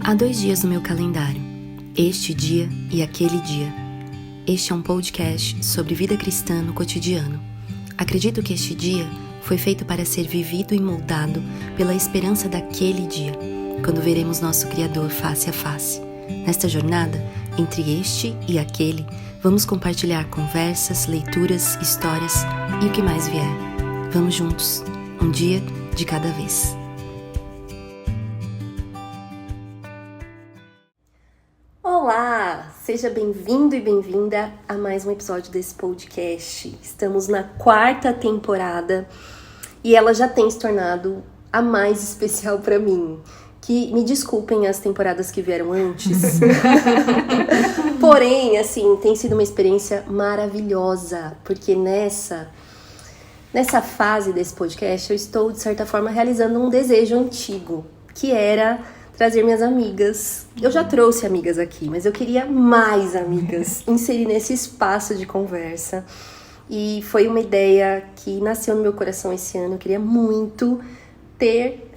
Há 2 dias no meu calendário, este dia e aquele dia. Este é um podcast sobre vida cristã no cotidiano. Acredito que este dia foi feito para ser vivido e moldado pela esperança daquele dia, quando veremos nosso Criador face a face. Nesta jornada, entre este e aquele, vamos compartilhar conversas, leituras, histórias e o que mais vier. Vamos juntos, um dia de cada vez. Olá! Seja bem-vindo e bem-vinda a mais um episódio desse podcast. Estamos na 4ª temporada e ela já tem se tornado a mais especial para mim. Que me desculpem as temporadas que vieram antes. Porém, assim, tem sido uma experiência maravilhosa, porque nessa fase desse podcast eu estou, de certa forma, realizando um desejo antigo, que era trazer minhas amigas. Eu já trouxe amigas aqui, mas eu queria mais amigas, inserir nesse espaço de conversa. E foi uma ideia que nasceu no meu coração esse ano. Eu queria muito ter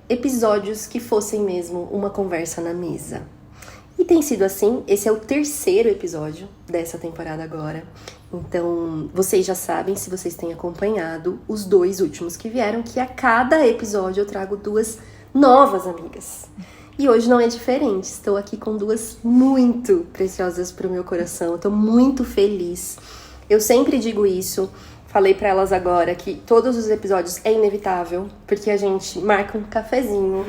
episódios que fossem mesmo uma conversa na mesa. E tem sido assim. Esse é o 3º episódio dessa temporada agora. Então, vocês já sabem, se vocês têm acompanhado os 2 últimos que vieram, que a cada episódio eu trago 2 novas amigas. E hoje não é diferente. Estou aqui com 2 muito preciosas para o meu coração. Eu estou muito feliz. Eu sempre digo isso. Falei para elas agora que todos os episódios é inevitável, porque a gente marca um cafezinho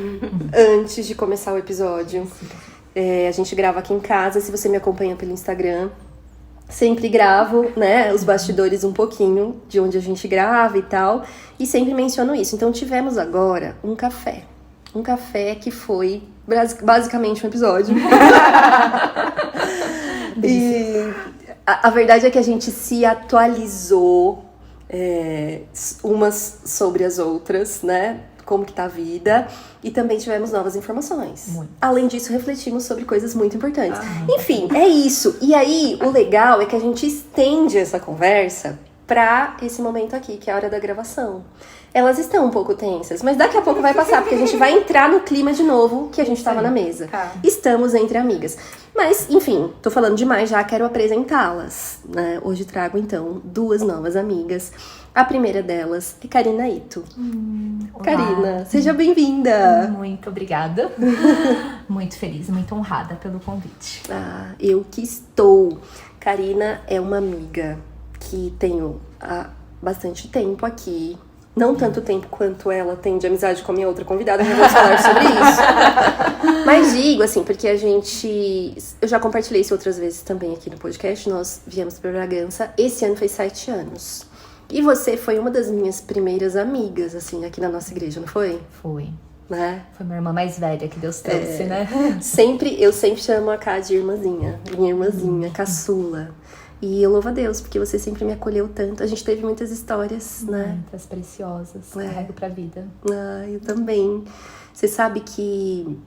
antes de começar o episódio. A gente grava aqui em casa. Se você me acompanha pelo Instagram, sempre gravo, né, os bastidores um pouquinho de onde a gente grava e tal. E sempre menciono isso. Então tivemos agora um café. Um café que foi basicamente um episódio. E a verdade é que a gente se atualizou umas sobre as outras, né? Como que tá a vida. E também tivemos novas informações. Muito. Além disso, refletimos sobre coisas muito importantes. Enfim, é isso. E aí, o legal é que a gente estende essa conversa pra esse momento aqui, que é a hora da gravação. Elas estão um pouco tensas, mas daqui a pouco vai passar, porque a gente vai entrar no clima de novo que a gente estava na mesa. Estamos entre amigas. Mas, enfim, tô falando demais já, quero apresentá-las, né? Hoje trago, então, 2 novas amigas. A primeira delas é Karina Ito. Karina, seja bem-vinda! Muito obrigada. Muito feliz, muito honrada pelo convite. Eu que estou. Karina é uma amiga que tenho há bastante tempo aqui. Não tanto tempo quanto ela tem de amizade com a minha outra convidada, já vamos falar sobre isso. Mas digo, assim, porque eu já compartilhei isso outras vezes também aqui no podcast. Nós viemos para Bragança. Esse ano fez 7 anos. E você foi uma das minhas primeiras amigas, assim, aqui na nossa igreja, não foi? Foi. Né? Foi minha irmã mais velha que Deus trouxe, né? Eu sempre chamo a Ká de irmãzinha. Minha irmãzinha, caçula. E eu louvo a Deus, porque você sempre me acolheu tanto. A gente teve muitas histórias, né? Muitas preciosas, carrego pra vida. Eu também. Você sabe que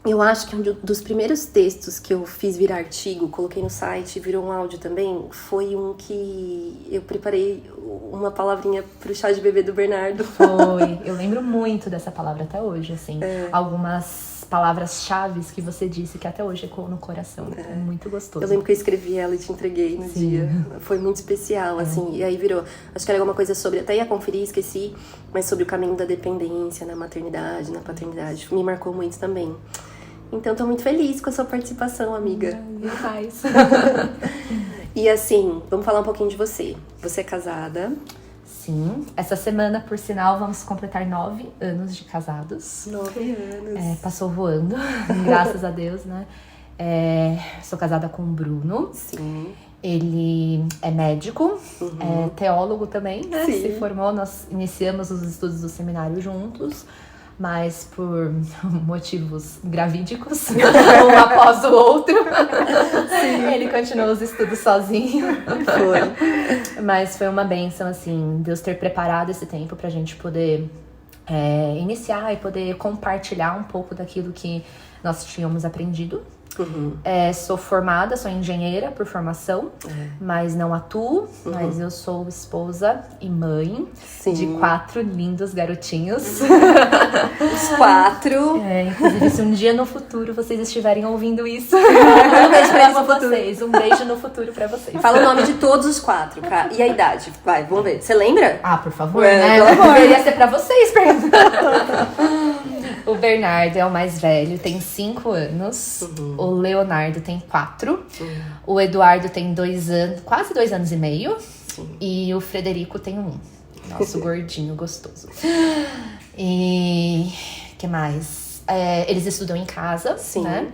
eu acho que um dos primeiros textos que eu fiz virar artigo, coloquei no site, virou um áudio também, foi um que eu preparei uma palavrinha pro chá de bebê do Bernardo. Foi. Eu lembro muito dessa palavra até hoje, assim. Algumas palavras-chave que você disse que até hoje ecoam no coração. Muito gostoso. Eu lembro que eu escrevi ela e te entreguei no dia. Foi muito especial, assim. E aí virou... Acho que era alguma coisa sobre... Até ia conferir, esqueci. Mas sobre o caminho da dependência, na maternidade, na paternidade. Me marcou muito também. Então, tô muito feliz com a sua participação, amiga. Demais. E assim, vamos falar um pouquinho de você. Você é casada? Sim. Essa semana, por sinal, vamos completar 9 anos de casados. 9 anos. Passou voando, graças a Deus, né? Sou casada com o Bruno. Sim. Ele é médico, é teólogo também, né? Sim. Se formou, nós iniciamos os estudos do seminário juntos. Mas por motivos gravídicos, um após o outro, ele continuou os estudos sozinho. Foi. Mas foi uma bênção, assim, Deus ter preparado esse tempo pra gente poder iniciar e poder compartilhar um pouco daquilo que nós tínhamos aprendido Sou formada, sou engenheira por formação, mas não atuo. Mas eu sou esposa e mãe de 4 lindos garotinhos. Os 4. Inclusive, se um dia no futuro vocês estiverem ouvindo isso, um beijo pra vocês. Um beijo no futuro pra vocês. Fala o nome de todos os 4, cara. E a idade? Vai, vamos ver. Você lembra? Ah, por favor, né? Deveria ser pra vocês perguntar. O Bernardo é o mais velho, tem 5 anos. O Leonardo tem 4. O Eduardo tem 2 anos, quase 2 anos e meio. E o Frederico tem 1. Nosso gordinho gostoso. E que mais? Eles estudam em casa, né?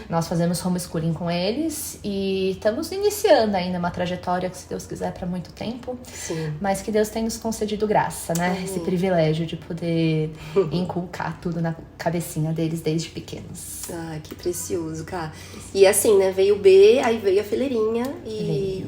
Nós fazemos homeschooling com eles e estamos iniciando ainda uma trajetória que, se Deus quiser, para muito tempo. Mas que Deus tem nos concedido graça, né? Esse privilégio de poder inculcar tudo na cabecinha deles desde pequenos. Ah, que precioso, cara. E assim, né? Veio o B, aí veio a fileirinha e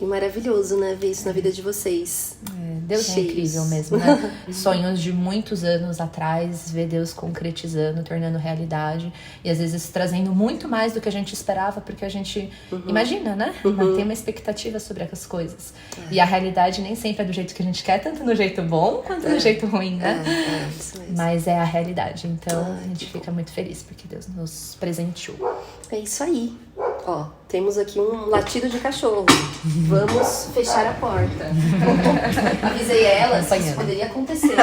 maravilhoso, né? Ver isso na vida de vocês. Deus é incrível mesmo, né? Sonhos de muitos anos atrás, ver Deus concretizando, tornando realidade. E às vezes trazendo muito mais do que a gente esperava, porque a gente imagina, né? Tem uma expectativa sobre as coisas. E a realidade nem sempre é do jeito que a gente quer, tanto no jeito bom quanto no jeito ruim, né? Isso mesmo. Mas é a realidade. Então a gente fica muito feliz porque Deus nos presenteou. É isso aí. Ó, temos aqui um latido de cachorro. Vamos fechar a porta. Avisei elas que isso poderia acontecer.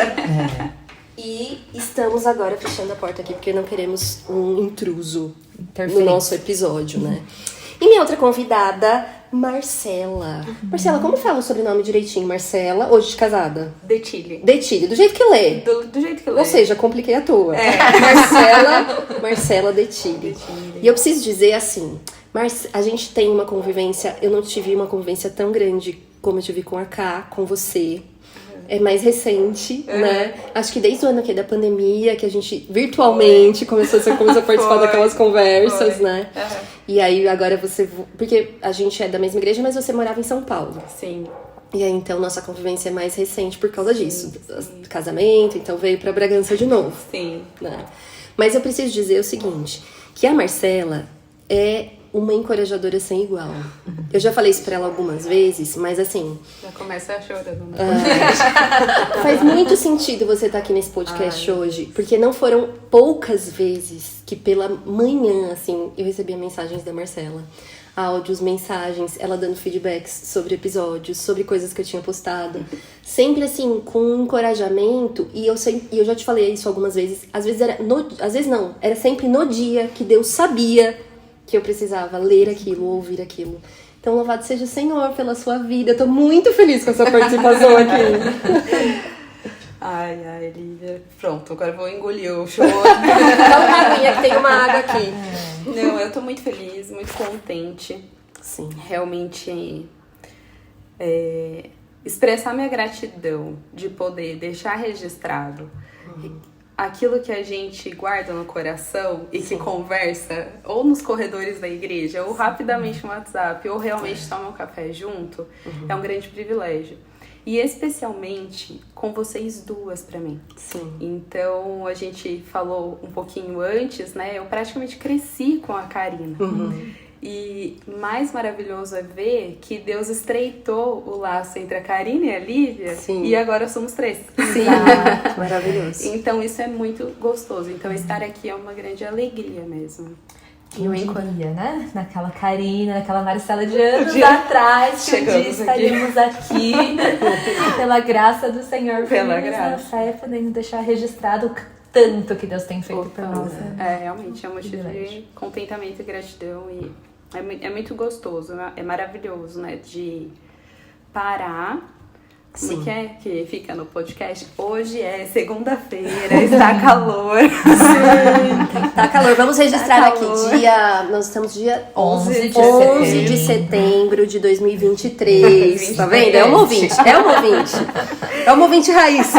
E estamos agora fechando a porta aqui, porque não queremos um intruso no nosso episódio, né? E minha outra convidada, Marcela. Marcela, como fala o sobrenome direitinho? Marcela, hoje de casada? Detilhe. Detilhe, do jeito que lê. Do jeito que lê. Ou seja, compliquei à toa. Marcela Detilhe. E eu preciso dizer assim, a gente tem uma convivência, eu não tive uma convivência tão grande como eu tive com a Ká, com você. É mais recente, né? Acho que desde o ano aqui da pandemia, que a gente virtualmente começou a participar daquelas conversas, né? E aí agora você... Porque a gente é da mesma igreja, mas você morava em São Paulo. Sim. E aí então nossa convivência é mais recente por causa disso. Casamento, então veio pra Bragança de novo. Sim. Né? Mas eu preciso dizer o seguinte, que a Marcela é uma encorajadora sem igual. Eu já falei isso pra ela algumas vezes, mas assim... Já começa chorando. Faz muito sentido você estar aqui nesse podcast hoje, porque não foram poucas vezes que pela manhã, assim, eu recebia mensagens da Marcela. Áudios, mensagens, ela dando feedbacks sobre episódios, sobre coisas que eu tinha postado. Sempre assim, com encorajamento, e eu já te falei isso algumas vezes, às vezes era sempre no dia que Deus sabia que eu precisava ler aquilo, ouvir aquilo. Então, louvado seja o Senhor pela sua vida. Eu tô muito feliz com a sua participação aqui. Ai, Lívia. Pronto, agora eu vou engolir o choro. Dá uma aguinha, que tem uma água aqui. Não, eu tô muito feliz, muito contente. Sim. Realmente, expressar minha gratidão de poder deixar registrado aquilo que a gente guarda no coração e que conversa ou nos corredores da igreja, ou rapidamente no WhatsApp, ou realmente toma um café junto, é um grande privilégio. E especialmente com vocês duas pra mim. Sim. Então, a gente falou um pouquinho antes, né? Eu praticamente cresci com a Karina. E mais maravilhoso é ver que Deus estreitou o laço entre a Karina e a Lívia. Sim. E agora somos 3. Sim, maravilhoso. Então isso é muito gostoso. Então estar aqui é uma grande alegria mesmo. Quem diria, né? Naquela Karina, naquela Marcela de anos atrás, que um dia estaríamos aqui. Pela graça do Senhor, pela graça. Fé, podendo deixar registrado o tanto que Deus tem feito por nós. Realmente é um motivo de contentamento e gratidão. E é muito gostoso, é maravilhoso, né? De parar. Como que fica no podcast? Hoje é segunda-feira, está calor. Sim, tá calor. Vamos registrar aqui, nós estamos dia 11 de setembro de 2023. Tá vendo? É um ouvinte. É um ouvinte raiz.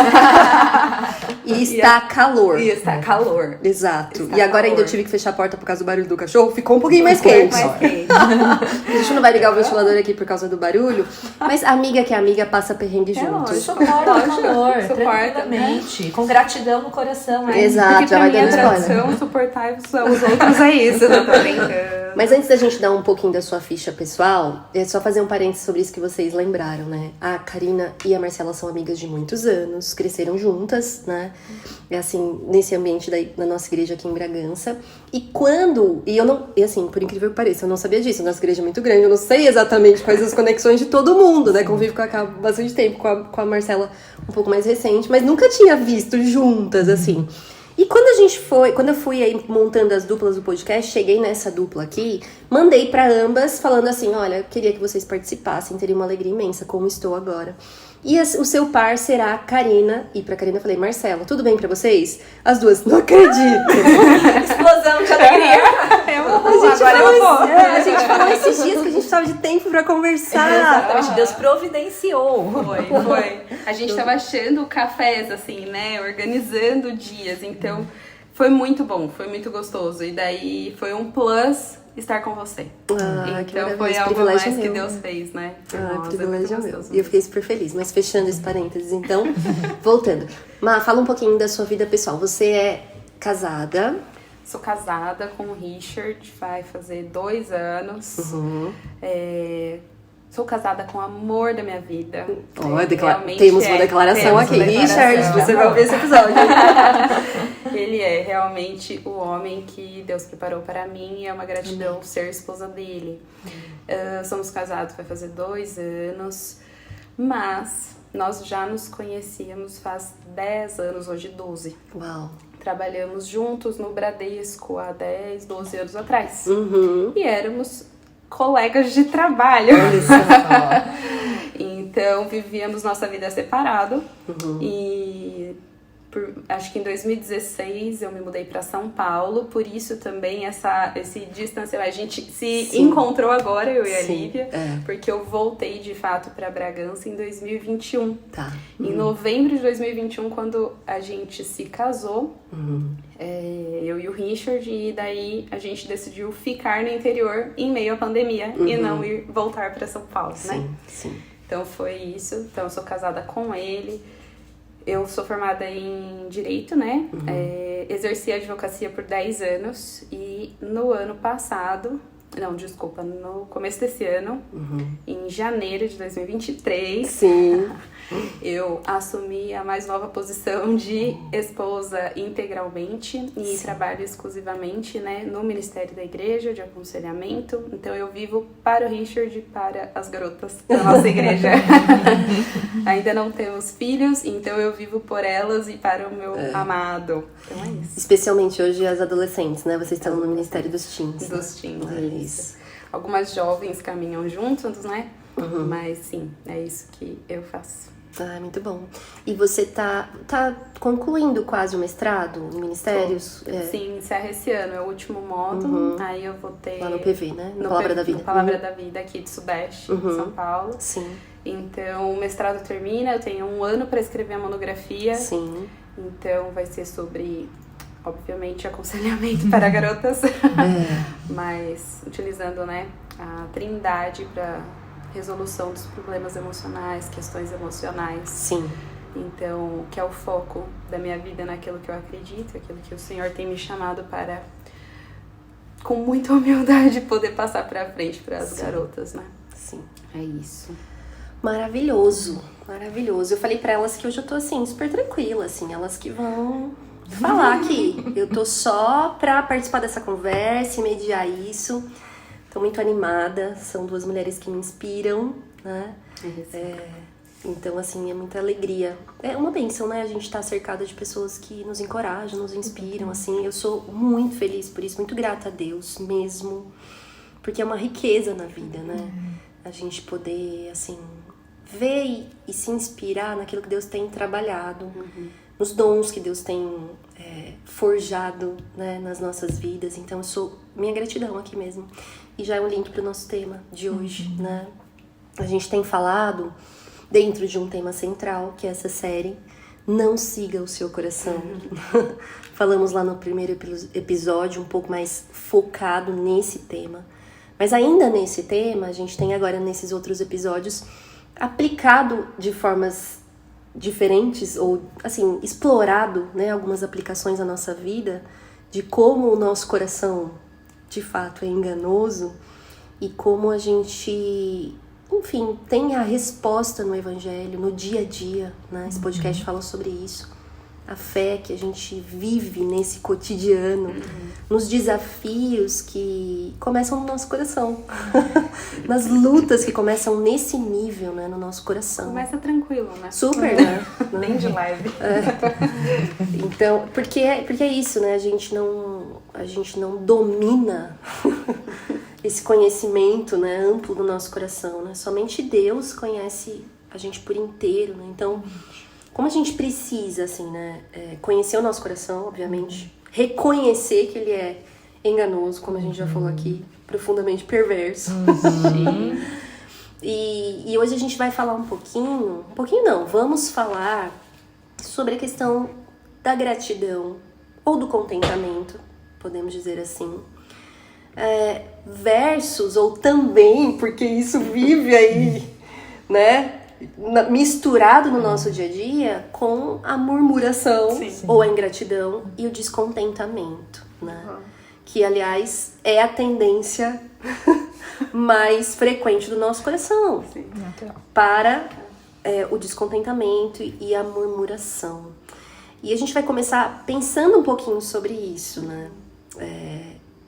E está calor. E está calor. Exato. Está E agora ainda eu calor. tive que fechar a porta por causa do barulho do cachorro. Ficou um pouquinho mais quente. Mais quente. A gente não vai ligar o ventilador aqui por causa do barulho. Mas amiga que é amiga passa perrengue juntos. Suporta o calor, Suporta, tranquilamente. Com gratidão no coração. Né? Exato, Porque já pra vai mim a dando spoiler. tradução suportar os outros é isso, não tô brincando. Mas antes da gente dar um pouquinho da sua ficha pessoal, é só fazer um parênteses sobre isso que vocês lembraram, né? A Karina e a Marcela são amigas de muitos anos, cresceram juntas, né? É assim, nesse ambiente da nossa igreja aqui em Bragança. E assim, por incrível que pareça, eu não sabia disso. A nossa igreja é muito grande, eu não sei exatamente quais as conexões de todo mundo, né? Convivo com a Cá há bastante tempo, com a Marcela um pouco mais recente, mas nunca tinha visto juntas, assim. E quando eu fui aí montando as duplas do podcast, cheguei nessa dupla aqui, mandei pra ambas falando assim, olha, eu queria que vocês participassem, teria uma alegria imensa, como estou agora. E o seu par será a Karina, e pra Karina eu falei, Marcela, tudo bem pra vocês? As duas, não acredito! Explosão de alegria. A gente falou esses dias que a gente tava de tempo pra conversar. Exatamente, Deus providenciou. Foi. A gente tava achando cafés, assim, né? Organizando dias. Então, foi muito bom, foi muito gostoso. E daí, foi um plus estar com você. Então, foi algo mais que Deus fez, né? Privilégio meu. E eu fiquei super feliz. Mas fechando esse parênteses, então, voltando. Má, fala um pouquinho da sua vida pessoal. Você é casada... Sou casada com o Richard, vai fazer 2 anos. Sou casada com o amor da minha vida. Temos uma declaração aqui. Richard, você vai ouvir esse episódio. Ele é realmente o homem que Deus preparou para mim e é uma gratidão ser esposa dele. Somos casados, vai fazer 2 anos, mas nós já nos conhecíamos faz 10 anos, hoje 12. Uau! Trabalhamos juntos no Bradesco há 10, 12 anos atrás. E éramos colegas de trabalho. Então, vivíamos nossa vida separado. E acho que em 2016 eu me mudei para São Paulo. Por isso também esse distanciamento. A gente se encontrou agora, eu e a Lívia. Porque eu voltei de fato para Bragança em 2021. Tá. Em novembro de 2021, quando a gente se casou, eu e o Richard, e daí a gente decidiu ficar no interior em meio à pandemia e não voltar para São Paulo, né? Sim. Então foi isso. Então eu sou casada com ele. Eu sou formada em Direito, né? Exerci a advocacia por 10 anos e no começo desse ano, em janeiro de 2023, eu assumi a mais nova posição de esposa integralmente e trabalho exclusivamente, né, no Ministério da Igreja de Aconselhamento. Então eu vivo para o Richard e para as garotas da nossa igreja. Ainda não temos filhos, então eu vivo por elas e para o meu amado. Então é isso. Especialmente hoje as adolescentes, né? Vocês estão no Ministério dos Teens. Dos teens, é isso. Algumas jovens caminham juntos, né? Mas sim, é isso que eu faço. Muito bom. E você tá concluindo quase o mestrado em ministérios? Sim, encerra esse ano, é o último módulo. Aí eu vou ter... Lá no PV, né? No Palavra da Vida. No Palavra da Vida, aqui de Sudeste, em São Paulo. Sim. Então, o mestrado termina, eu tenho 1 ano para escrever a monografia. Sim. Então, vai ser sobre, obviamente, aconselhamento para garotas. Mas, utilizando, né, a trindade para resolução dos problemas emocionais, questões emocionais. Sim. Então, que é o foco da minha vida naquilo que eu acredito, aquilo que o Senhor tem me chamado para, com muita humildade, poder passar para frente para as garotas, né? Sim. É isso. Maravilhoso, maravilhoso. Eu falei pra elas que hoje eu tô, assim, super tranquila, assim, elas que vão falar aqui. Eu tô só pra participar dessa conversa e mediar isso. Tô muito animada, são 2 mulheres que me inspiram, né? Então, assim, é muita alegria. É uma bênção, né? A gente tá cercada de pessoas que nos encorajam, nos inspiram, assim. Eu sou muito feliz por isso, muito grata a Deus mesmo. Porque é uma riqueza na vida, né? A gente poder, assim, ver e se inspirar naquilo que Deus tem trabalhado, nos dons que Deus tem forjado, né, nas nossas vidas. Então, minha gratidão aqui mesmo. E já é um link para o nosso tema de hoje, né? A gente tem falado dentro de um tema central, que é essa série, não siga o seu coração. Falamos lá no primeiro episódio um pouco mais focado nesse tema. Mas ainda nesse tema, a gente tem agora nesses outros episódios aplicado de formas diferentes ou, assim, explorado, né, algumas aplicações na nossa vida de como o nosso coração, de fato, é enganoso e como a gente, enfim, tem a resposta no Evangelho, no dia a dia, né? Esse podcast fala sobre isso. A fé que a gente vive nesse cotidiano, nos desafios que começam no nosso coração, nas lutas que começam nesse nível, né, no nosso coração. Começa tranquilo, né? Super, né? Bem de leve. Então, porque é isso, né? A gente não domina esse conhecimento, né, amplo do nosso coração, né? Somente Deus conhece a gente por inteiro, né? Então, como a gente precisa, assim, né, conhecer o nosso coração, obviamente, reconhecer que ele é enganoso, como a gente já falou aqui, profundamente perverso. E hoje a gente vai falar um pouquinho não, vamos falar sobre a questão da gratidão, ou do contentamento, podemos dizer assim, versus, ou também, porque isso vive aí, né, misturado no nosso dia a dia com a murmuração, ou a ingratidão e o descontentamento, né? Que, aliás, é a tendência mais frequente do nosso coração para o descontentamento e a murmuração. E a gente vai começar pensando um pouquinho sobre isso, né?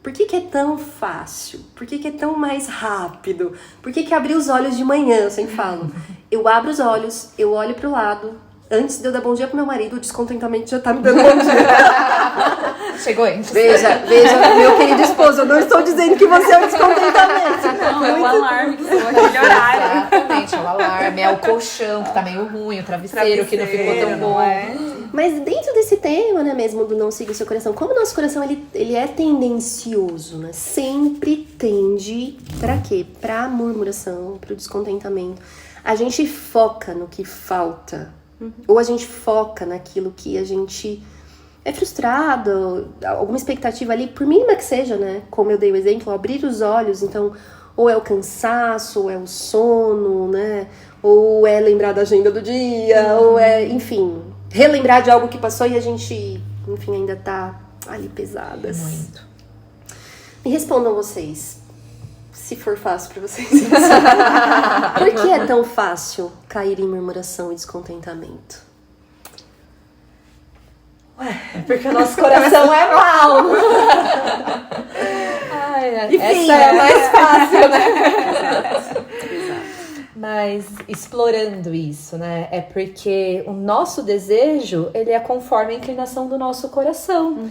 Por que é tão fácil? Por que é tão mais rápido? Por que abrir os olhos de manhã? Eu sempre falo. Eu abro os olhos, eu olho pro lado. Antes de eu dar bom dia pro meu marido, o descontentamento já tá me dando bom dia. Chegou antes. Veja, meu querido esposo, eu não estou dizendo que você é o descontentamento. Não, é o alarme que soa naquele horário. Exatamente, é o alarme, é o colchão que tá meio ruim, o travesseiro que não ficou tão bom. Mas dentro desse tema, né, mesmo do não siga o seu coração, como o nosso coração ele é tendencioso, né? Sempre tende pra quê? Pra murmuração, pro descontentamento. A gente foca no que falta. Ou a gente foca naquilo que a gente é frustrado, alguma expectativa ali, por mínima que seja, né? Como eu dei o exemplo, abrir os olhos, então, ou é o cansaço, ou é o sono, né? Ou é lembrar da agenda do dia, ou é, enfim, relembrar de algo que passou e a gente, enfim, ainda tá ali pesadas. Muito. Me respondam vocês, se for fácil pra vocês. Por que é tão fácil cair em murmuração e descontentamento? Porque o nosso coração é mau. Essa é a mais fácil, né? Mas explorando isso, né? É porque o nosso desejo, ele é conforme a inclinação do nosso coração.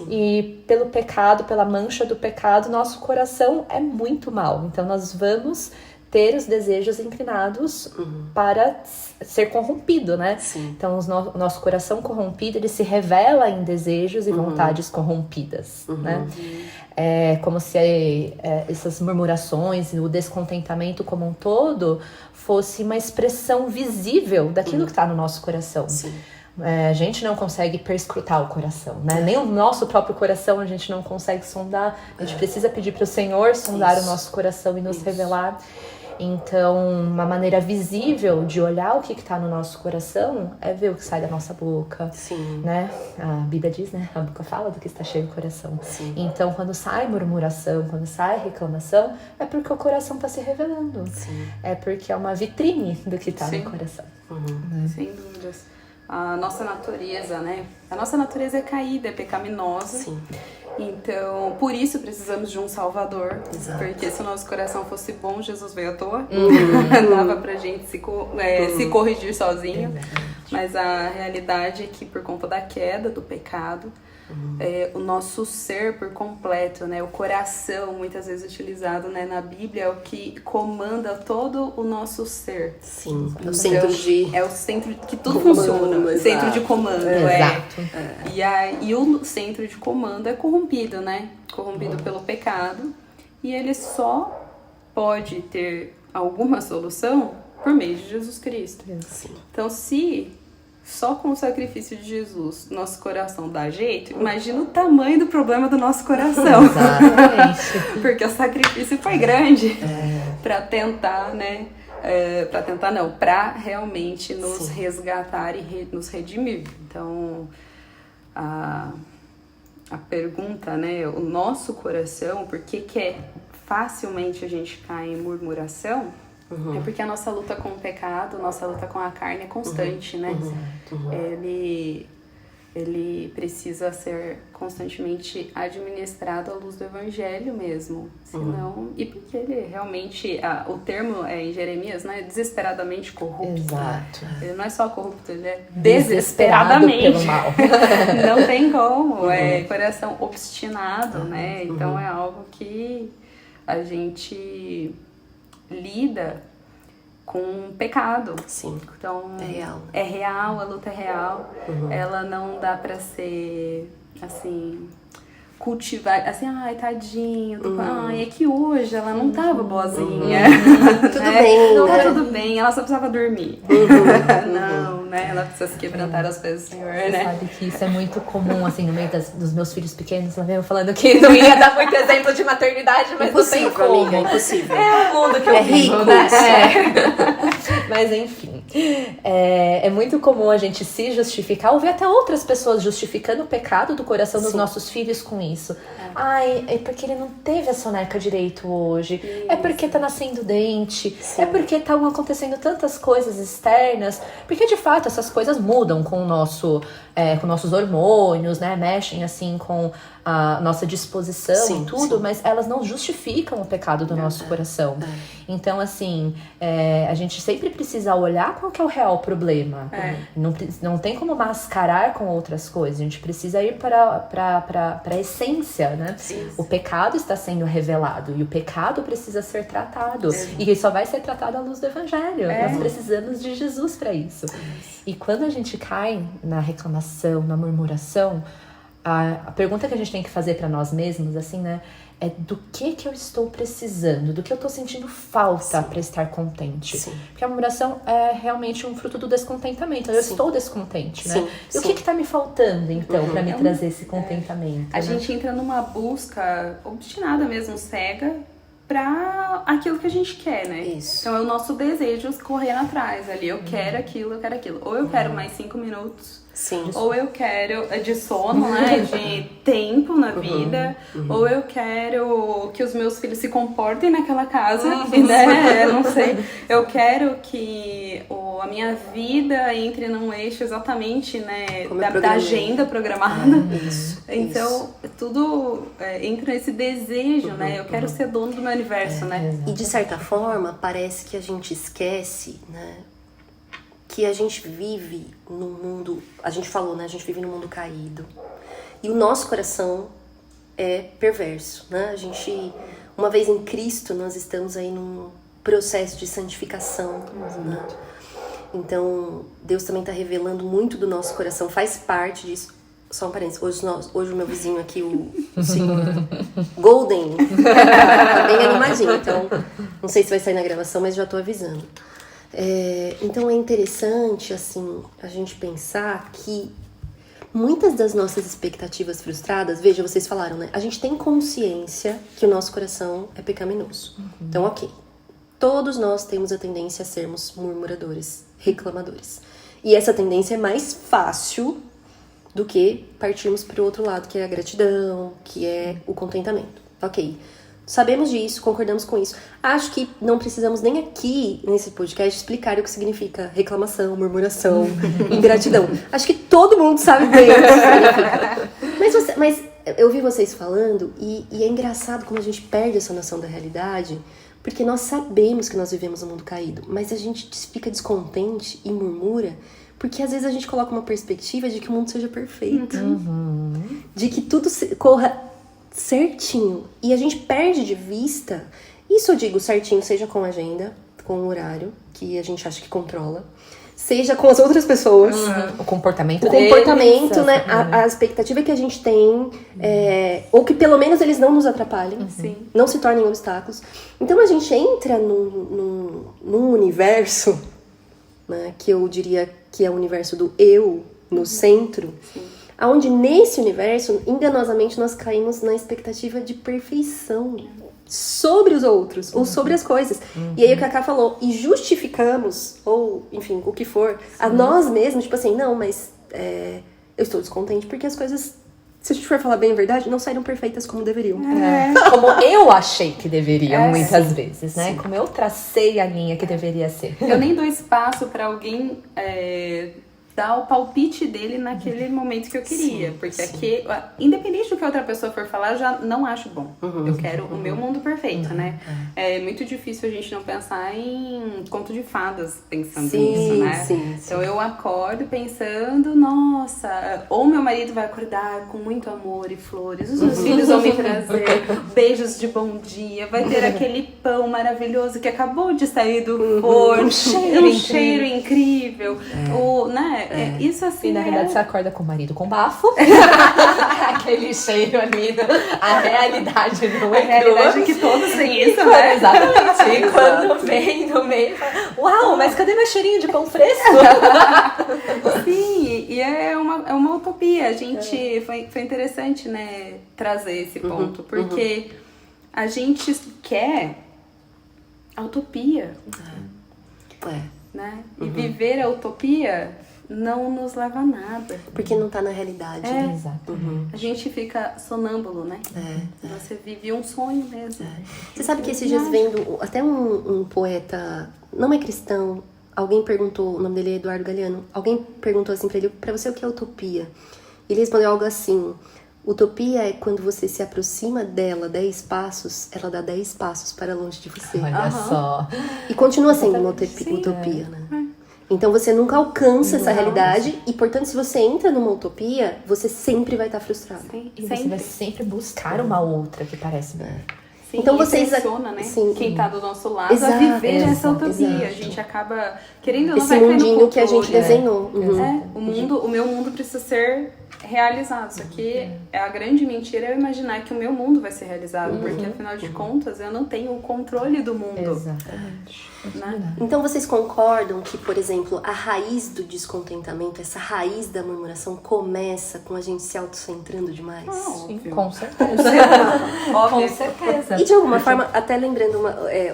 E pelo pecado, pela mancha do pecado, nosso coração é muito mau. Então nós vamos ter os desejos inclinados para ser corrompido, né? Então o nosso coração corrompido, ele se revela em desejos e vontades corrompidas, né? É como se essas murmurações e o descontentamento como um todo fosse uma expressão visível daquilo que está no nosso coração. A gente não consegue perscrutar o coração, né? Nem o nosso próprio coração a gente não consegue sondar. A gente precisa pedir para o Senhor sondar o nosso coração e nos revelar. Então, uma maneira visível de olhar o que está no nosso coração é ver o que sai da nossa boca, né? A Bíblia diz, né? A boca fala do que está cheio o coração. Então, quando sai murmuração, quando sai reclamação, é porque o coração está se revelando. É porque é uma vitrine do que está no coração. Sem dúvidas. A nossa natureza, né? A nossa natureza é caída, é pecaminosa. Então, por isso precisamos de um Salvador. Porque se o nosso coração fosse bom, Jesus veio à toa. Dava pra gente se corrigir sozinho. Mas a realidade é que por conta da queda, do pecado, o nosso ser por completo, né? O coração, muitas vezes utilizado, né, na Bíblia, é o que comanda todo o nosso ser. É o centro de... É o centro que tudo funciona. Centro de comando, E o centro de comando é corrompido, né? Corrompido pelo pecado. E ele só pode ter alguma solução por meio de Jesus Cristo. Então, se só com o sacrifício de Jesus nosso coração dá jeito, imagina o tamanho do problema do nosso coração. Exatamente. Porque o sacrifício foi grande para tentar, né? Para realmente nos resgatar e nos redimir. Então, a pergunta, né? O nosso coração, por que facilmente a gente cai em murmuração? É porque a nossa luta com o pecado, nossa luta com a carne é constante, né? Ele precisa ser constantemente administrado à luz do evangelho mesmo. Senão, e porque ele realmente, o termo em Jeremias, né? Desesperadamente corrupto. Exato. Ele não é só corrupto, ele é desesperadamente. Pelo mal. Não tem como, é coração obstinado, né? Então é algo que a gente lida com pecado. Sim. Então, é real. É real, a luta é real. Ela não dá pra ser, assim, cultivar, assim, ai, tadinho. Ai, é que hoje ela não tava boazinha. Tudo bem. Não tá tudo bem, ela só precisava dormir. Não, né? Ela precisa se quebrantar aos pés do Senhor, né? Sabe que isso é muito comum, assim, no meio dos meus filhos pequenos. Ela veio falando que não ia dar muito exemplo de maternidade, mas Impossível, não tem como. amiga, impossível. É o mundo que eu vivo, rico, né? isso. Mas enfim, é muito comum a gente se justificar, ou ver até outras pessoas justificando o pecado do coração dos nossos filhos com isso. Ai, é porque ele não teve a soneca direito hoje. Isso. É porque tá nascendo dente. Sim. É porque estão acontecendo tantas coisas externas. Porque de fato essas coisas mudam com o nosso, com nossos hormônios, né? Mexem assim com a nossa disposição e tudo, mas elas não justificam o pecado do nosso coração. Então, assim, a gente sempre precisa olhar qual que é o real problema. Não tem como mascarar com outras coisas. A gente precisa ir para a essência, né? Sim. O pecado está sendo revelado e o pecado precisa ser tratado. E só vai ser tratado à luz do evangelho. Nós precisamos de Jesus para isso. E quando a gente cai na reclamação, na murmuração, a pergunta que a gente tem que fazer para nós mesmos, assim, né? É do que eu estou precisando, do que eu estou sentindo falta para estar contente. Sim. Porque a murmuração é realmente um fruto do descontentamento. Eu estou descontente, né? E o que está me faltando, então, para me trazer esse contentamento? A gente entra numa busca obstinada mesmo, cega, pra aquilo que a gente quer, né? Isso. Então é o nosso desejo correndo atrás ali. Eu quero aquilo, eu quero aquilo. Ou eu quero mais 5 minutos. Sim. Ou eu quero de sono, né? De tempo na vida. Ou eu quero que os meus filhos se comportem naquela casa, né? Eu não sei. Eu quero que a minha vida entre num eixo exatamente, né? Da agenda programada. Então, tudo entra nesse desejo, né? Eu quero ser dono do meu universo, né? E de certa forma, parece que a gente esquece, né? Que a gente vive num mundo, a gente falou, né? A gente vive num mundo caído. E o nosso coração é perverso, né? A gente, uma vez em Cristo, nós estamos aí num processo de santificação, né? Então, Deus também está revelando muito do nosso coração, faz parte disso. Só um parênteses, hoje o meu vizinho aqui, o senhor Golden, tá bem animadinho, então não sei se vai sair na gravação, mas já tô avisando. Então é interessante, assim, a gente pensar que muitas das nossas expectativas frustradas, veja, vocês falaram, né? A gente tem consciência que o nosso coração é pecaminoso. Então, ok. Todos nós temos a tendência a sermos murmuradores, reclamadores. E essa tendência é mais fácil do que partirmos para o outro lado, que é a gratidão, que é o contentamento. Ok. Sabemos disso, concordamos com isso. Acho que não precisamos nem aqui, nesse podcast, explicar o que significa reclamação, murmuração, ingratidão. Acho que todo mundo sabe bem o que significa. Mas eu vi vocês falando, e é engraçado como a gente perde essa noção da realidade, porque nós sabemos que nós vivemos um mundo caído, mas a gente fica descontente e murmura, porque às vezes a gente coloca uma perspectiva de que o mundo seja perfeito. De que tudo corra certinho. E a gente perde de vista, isso eu digo certinho, seja com agenda, com o horário, que a gente acha que controla, seja com as outras pessoas. O comportamento deles. O comportamento, né? A expectativa que a gente tem, ou que pelo menos eles não nos atrapalhem, não se tornem obstáculos. Então a gente entra num universo né? Que eu diria que é o universo do eu no centro, aonde nesse universo, enganosamente, nós caímos na expectativa de perfeição sobre os outros, ou sobre as coisas. E aí o Cacá falou, e justificamos, ou enfim, o que for, a nós mesmos, tipo assim, não, mas eu estou descontente porque as coisas, se a gente for falar bem a verdade, não saíram perfeitas como deveriam. Como eu achei que deveriam, muitas vezes, né? Sim. Como eu tracei a linha que deveria ser. Eu nem dou espaço pra alguém dar o palpite dele naquele momento que eu queria. Porque aqui, independente do que outra pessoa for falar, eu já não acho bom. Eu quero o meu mundo perfeito, né? É muito difícil a gente não pensar em conto de fadas pensando nisso, né? Então eu acordo pensando, nossa, ou meu marido vai acordar com muito amor e flores, os meus filhos vão me trazer beijos de bom dia, vai ter aquele pão maravilhoso que acabou de sair do forno, um cheiro incrível, né? Isso assim. E na realidade você acorda com o marido com bafo. Aquele cheiro ali. A realidade não é. A realidade é que todos têm isso, né? Exatamente. E quando vem no meio, uau, mas cadê meu cheirinho de pão fresco? Sim, e é uma utopia. A gente. Foi interessante, né, trazer esse ponto. Porque a gente quer a utopia. Né? E viver a utopia não nos leva a nada. Porque não tá na realidade. Exato. A gente fica sonâmbulo, né? Você vive um sonho mesmo. Você sabe que esses dias vendo até um poeta, não é cristão, alguém perguntou, o nome dele é Eduardo Galeano, alguém perguntou assim pra ele, pra você o que é utopia? Ele respondeu algo assim, utopia é quando você se aproxima dela 10 passos, ela dá 10 passos para longe de você. Olha só. E continua sendo uma utopia, né? Então você nunca alcança essa realidade e, portanto, se você entra numa utopia, você sempre vai estar frustrado. E você vai sempre buscar uma outra que parece bem. Sim, então vocês pressiona, né? Quem tá do nosso lado a viver essa utopia. A gente acaba querendo ou não esse mundinho que a gente desenhou. O meu mundo precisa ser realizado. Isso aqui é a grande mentira, eu imaginar que o meu mundo vai ser realizado, porque afinal de contas eu não tenho o controle do mundo. Exatamente. Né? Então vocês concordam que, por exemplo, a raiz do descontentamento, essa raiz da murmuração começa com a gente se autocentrando demais? Sim, com certeza. Com certeza. E de alguma forma, até lembrando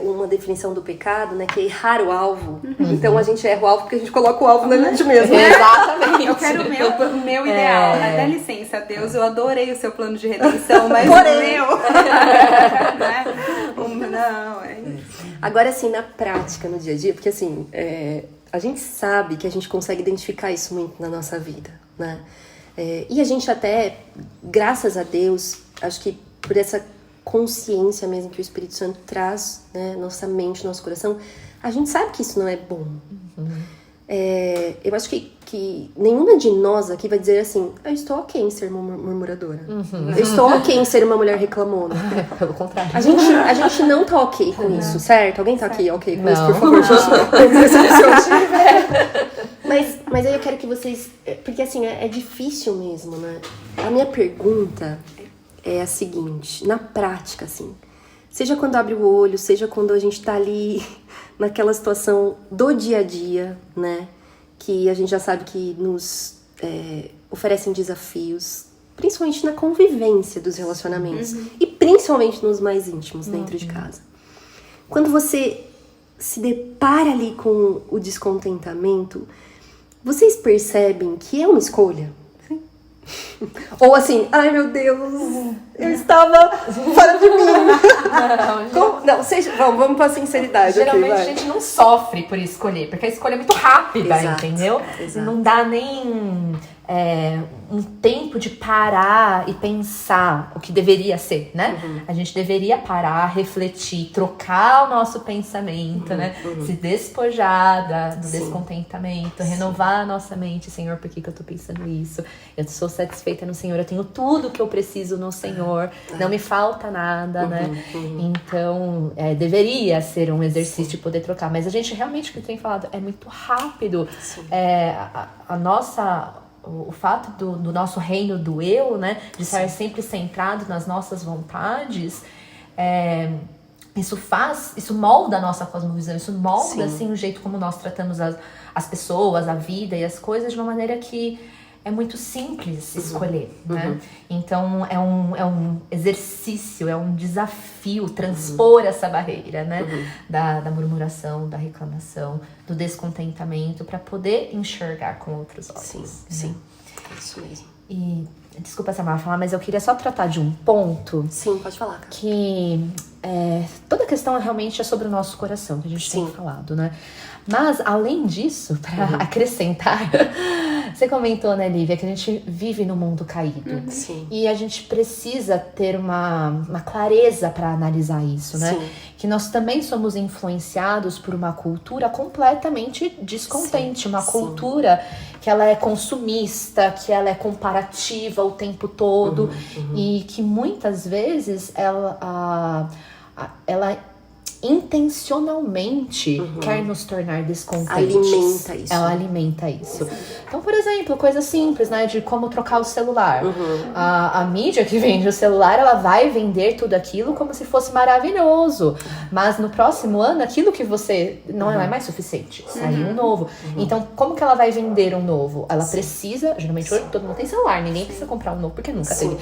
uma definição do pecado, né, que é errar o alvo. Então a gente erra o alvo porque a gente coloca o alvo na gente mesmo. Exatamente. Eu quero o meu ideal. Dá licença, Deus, eu adorei o seu plano de redenção, mas porém, o meu... Não, é isso. Agora, assim, na prática, no dia a dia, porque assim, a gente sabe que a gente consegue identificar isso muito na nossa vida, né? E a gente até, graças a Deus, acho que por essa consciência mesmo que o Espírito Santo traz, né, nossa mente, nosso coração, a gente sabe que isso não é bom. Eu acho que nenhuma de nós aqui vai dizer assim, eu estou ok em ser uma murmuradora. Eu estou ok em ser uma mulher reclamona. Pelo contrário. A gente não tá ok com isso, certo? Alguém tá aqui ok com isso, por favor? Mas aí eu quero que vocês... Porque assim, é difícil mesmo, né? A minha pergunta é a seguinte, na prática, assim... Seja quando abre o olho, seja quando a gente tá ali naquela situação do dia a dia, né? Que a gente já sabe que nos oferecem desafios, principalmente na convivência dos relacionamentos. E principalmente nos mais íntimos, dentro de casa. Quando você se depara ali com o descontentamento, vocês percebem que é uma escolha? Ou assim, ai meu Deus, eu estava fora de mim. Vamos pra sinceridade. Geralmente a gente não sofre por escolher, porque a escolha é muito rápida, entendeu? Exato. Não dá nem um tempo de parar e pensar o que deveria ser, né? A gente deveria parar, refletir, trocar o nosso pensamento, né? Se despojar do descontentamento, renovar a nossa mente. Senhor, por que eu tô pensando isso? Eu sou satisfeita no Senhor, eu tenho tudo que eu preciso no Senhor, não me falta nada, né? Então, deveria ser um exercício de poder trocar, mas a gente realmente, o que tem falado, é muito rápido. O fato do nosso reino do eu, né, de estar sempre centrado nas nossas vontades, isso molda a nossa cosmovisão, isso molda, Sim. assim, o jeito como nós tratamos as pessoas, a vida e as coisas de uma maneira que é muito simples escolher, né? Então, é um exercício, é um desafio transpor essa barreira, né? Da murmuração, da reclamação, do descontentamento, para poder enxergar com outros olhos. Sim, né? sim. É isso mesmo. E, desculpa, Samara, falar, mas eu queria só tratar de um ponto Sim, pode falar, cara. que toda a questão realmente é sobre o nosso coração, que a gente tem falado, né? Mas, além disso, para acrescentar, você comentou, né, Lívia, que a gente vive num mundo caído. Sim. E a gente precisa ter uma clareza para analisar isso, né? Sim. Que nós também somos influenciados por uma cultura completamente descontente, uma cultura que ela é consumista, que ela é comparativa o tempo todo e que muitas vezes ela intencionalmente quer nos tornar descontentes. Alimenta isso. Ela alimenta isso. Então, por exemplo, coisa simples, né? De como trocar o celular. A mídia que vende o celular, ela vai vender tudo aquilo como se fosse maravilhoso. Mas no próximo ano, aquilo que você... Não é mais suficiente. Saiu um novo. Então, como que ela vai vender um novo? Ela precisa... Geralmente, hoje todo mundo tem celular. Ninguém precisa comprar um novo, porque nunca teve.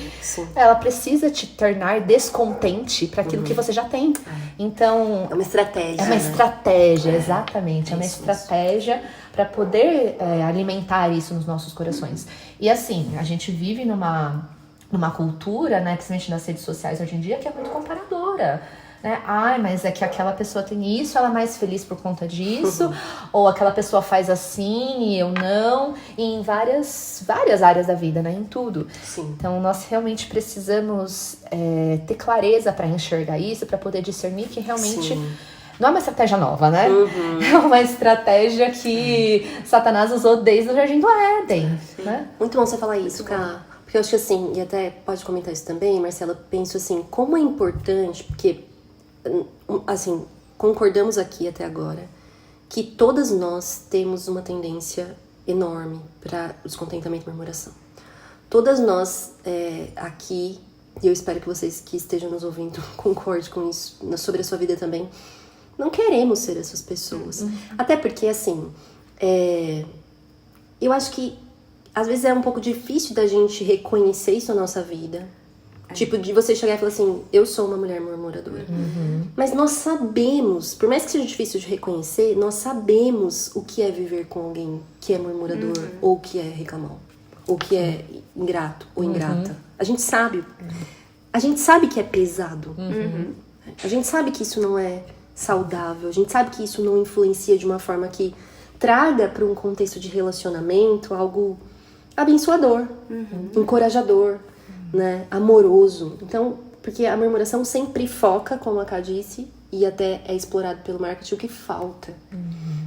Ela precisa te tornar descontente para aquilo que você já tem. Então... É uma estratégia. É uma estratégia, exatamente. É uma estratégia para poder alimentar isso nos nossos corações. E assim, a gente vive numa cultura, né, principalmente nas redes sociais hoje em dia, que é muito comparadora. Né? Ai, mas é que aquela pessoa tem isso, ela é mais feliz por conta disso, ou aquela pessoa faz assim e eu não, e em várias áreas da vida, né? Em tudo. Sim. Então, nós realmente precisamos ter clareza para enxergar isso, para poder discernir que realmente não é uma estratégia nova, né? É uma estratégia que Satanás usou desde o Jardim do Éden, né? Muito bom você falar isso, Ká. Porque eu acho que assim, e até pode comentar isso também, Marcela, penso assim, como é importante, porque assim, concordamos aqui até agora que todas nós temos uma tendência enorme para descontentamento e murmuração. Todas nós aqui, e eu espero que vocês que estejam nos ouvindo concordem com isso, sobre a sua vida também, não queremos ser essas pessoas. Até porque, assim, eu acho que às vezes é um pouco difícil da gente reconhecer isso na nossa vida. Tipo, de você chegar e falar assim, eu sou uma mulher murmuradora. Mas nós sabemos, por mais que seja difícil de reconhecer, nós sabemos o que é viver com alguém que é murmurador, ou que é reclamão, ou que é ingrato, ou ingrata. A gente sabe. A gente sabe que é pesado. A gente sabe que isso não é saudável. A gente sabe que isso não influencia de uma forma que traga para um contexto de relacionamento algo abençoador, encorajador, né, amoroso. Então, porque a murmuração sempre foca, como a Ká disse, e até é explorado pelo marketing, o que falta.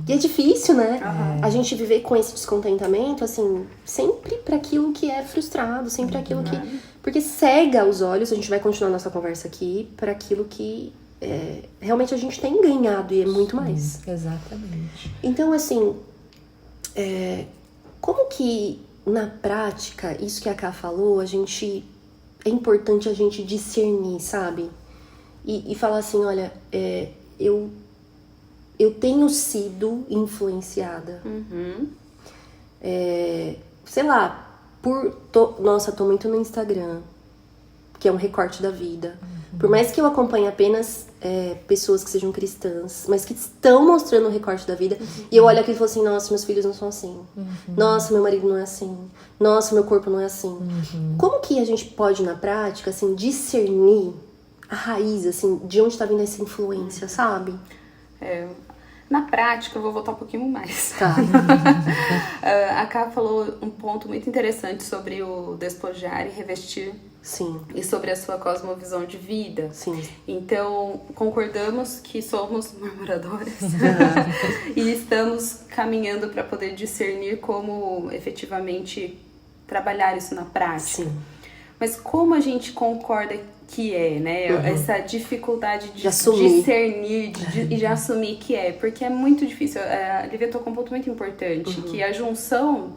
E é difícil, né? A gente viver com esse descontentamento, assim, sempre para aquilo que é frustrado, sempre aquilo que... Porque cega os olhos, a gente vai continuar nossa conversa aqui, para aquilo que realmente a gente tem ganhado, e é muito mais. Exatamente. Então, assim, como que, na prática, isso que a Ká falou, é importante a gente discernir, sabe? E falar assim, olha, eu tenho sido influenciada. Sei lá, nossa, tô muito no Instagram, que é um recorte da vida. Por mais que eu acompanhe apenas pessoas que sejam cristãs, mas que estão mostrando o recorte da vida, e eu olho aqui e falo assim, nossa, meus filhos não são assim. Nossa, meu marido não é assim. Nossa, meu corpo não é assim. Como que a gente pode, na prática, assim, discernir a raiz, assim, de onde tá vindo essa influência, sabe? Na prática, eu vou voltar um pouquinho mais. Tá. A Ká falou um ponto muito interessante sobre o despojar e revestir. Sim. E sobre a sua cosmovisão de vida. Sim. Então, concordamos que somos murmuradoras e estamos caminhando para poder discernir como efetivamente trabalhar isso na prática. Sim. Mas como a gente concorda que né? Essa dificuldade de assumir. discernir e de assumir que porque é muito difícil. A Lívia tocou um ponto muito importante, que a junção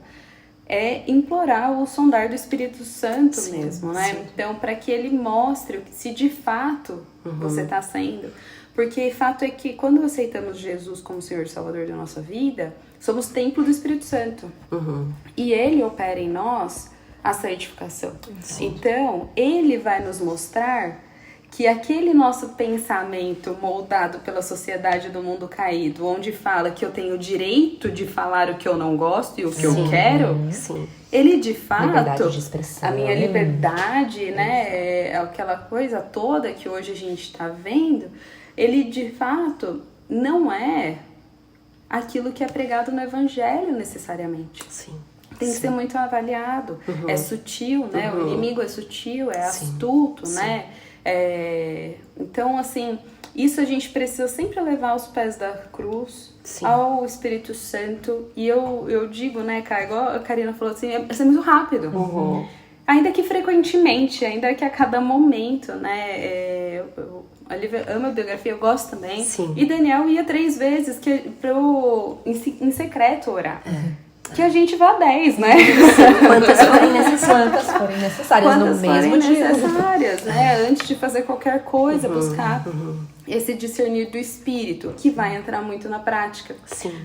é implorar o sondar do Espírito Santo mesmo, né? Sim. Então, para que ele mostre se de fato você está sendo. Porque fato é que quando aceitamos Jesus como Senhor e Salvador da nossa vida, somos templo do Espírito Santo. E ele opera em nós a santificação. Então, ele vai nos mostrar que aquele nosso pensamento moldado pela sociedade do mundo caído, onde fala que eu tenho o direito de falar o que eu não gosto e o que eu quero, ele de fato, liberdade de expressão. a minha liberdade, né, aquela coisa toda que hoje a gente está vendo, ele de fato não é aquilo que é pregado no Evangelho necessariamente. Tem que ser muito avaliado. É sutil, né? O inimigo é sutil, é astuto, né? Então, assim, isso a gente precisa sempre levar aos pés da cruz, ao Espírito Santo. E eu digo, né, cara, igual a Karina falou assim, é ser muito rápido. Ainda que frequentemente, ainda que a cada momento, né? A Lívia ama a biografia, eu gosto também. E Daniel ia 3 vezes em secreto orar. Que a gente vá 10, né? Quantas forem necessárias. No mesmo dia. Necessárias, né? Antes de fazer qualquer coisa, buscar esse discernir do espírito, que vai entrar muito na prática.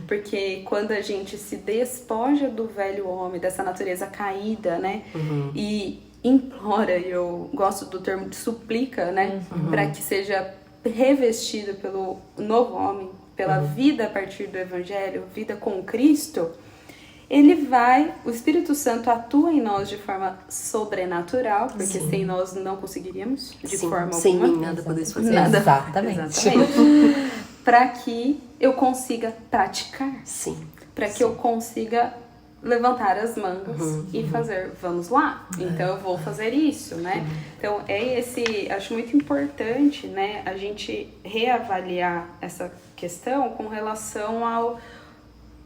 Porque quando a gente se despoja do velho homem, dessa natureza caída, né? E implora, e eu gosto do termo de suplica, né? Para que seja revestido pelo novo homem, pela vida a partir do Evangelho, vida com Cristo. O Espírito Santo atua em nós de forma sobrenatural, porque sem nós não conseguiríamos, de forma alguma. Sem mim nada podeis fazer. Exatamente. Para que eu consiga praticar. Para que eu consiga levantar as mangas e fazer, vamos lá, então eu vou fazer isso, né? Então acho muito importante, né, a gente reavaliar essa questão com relação ao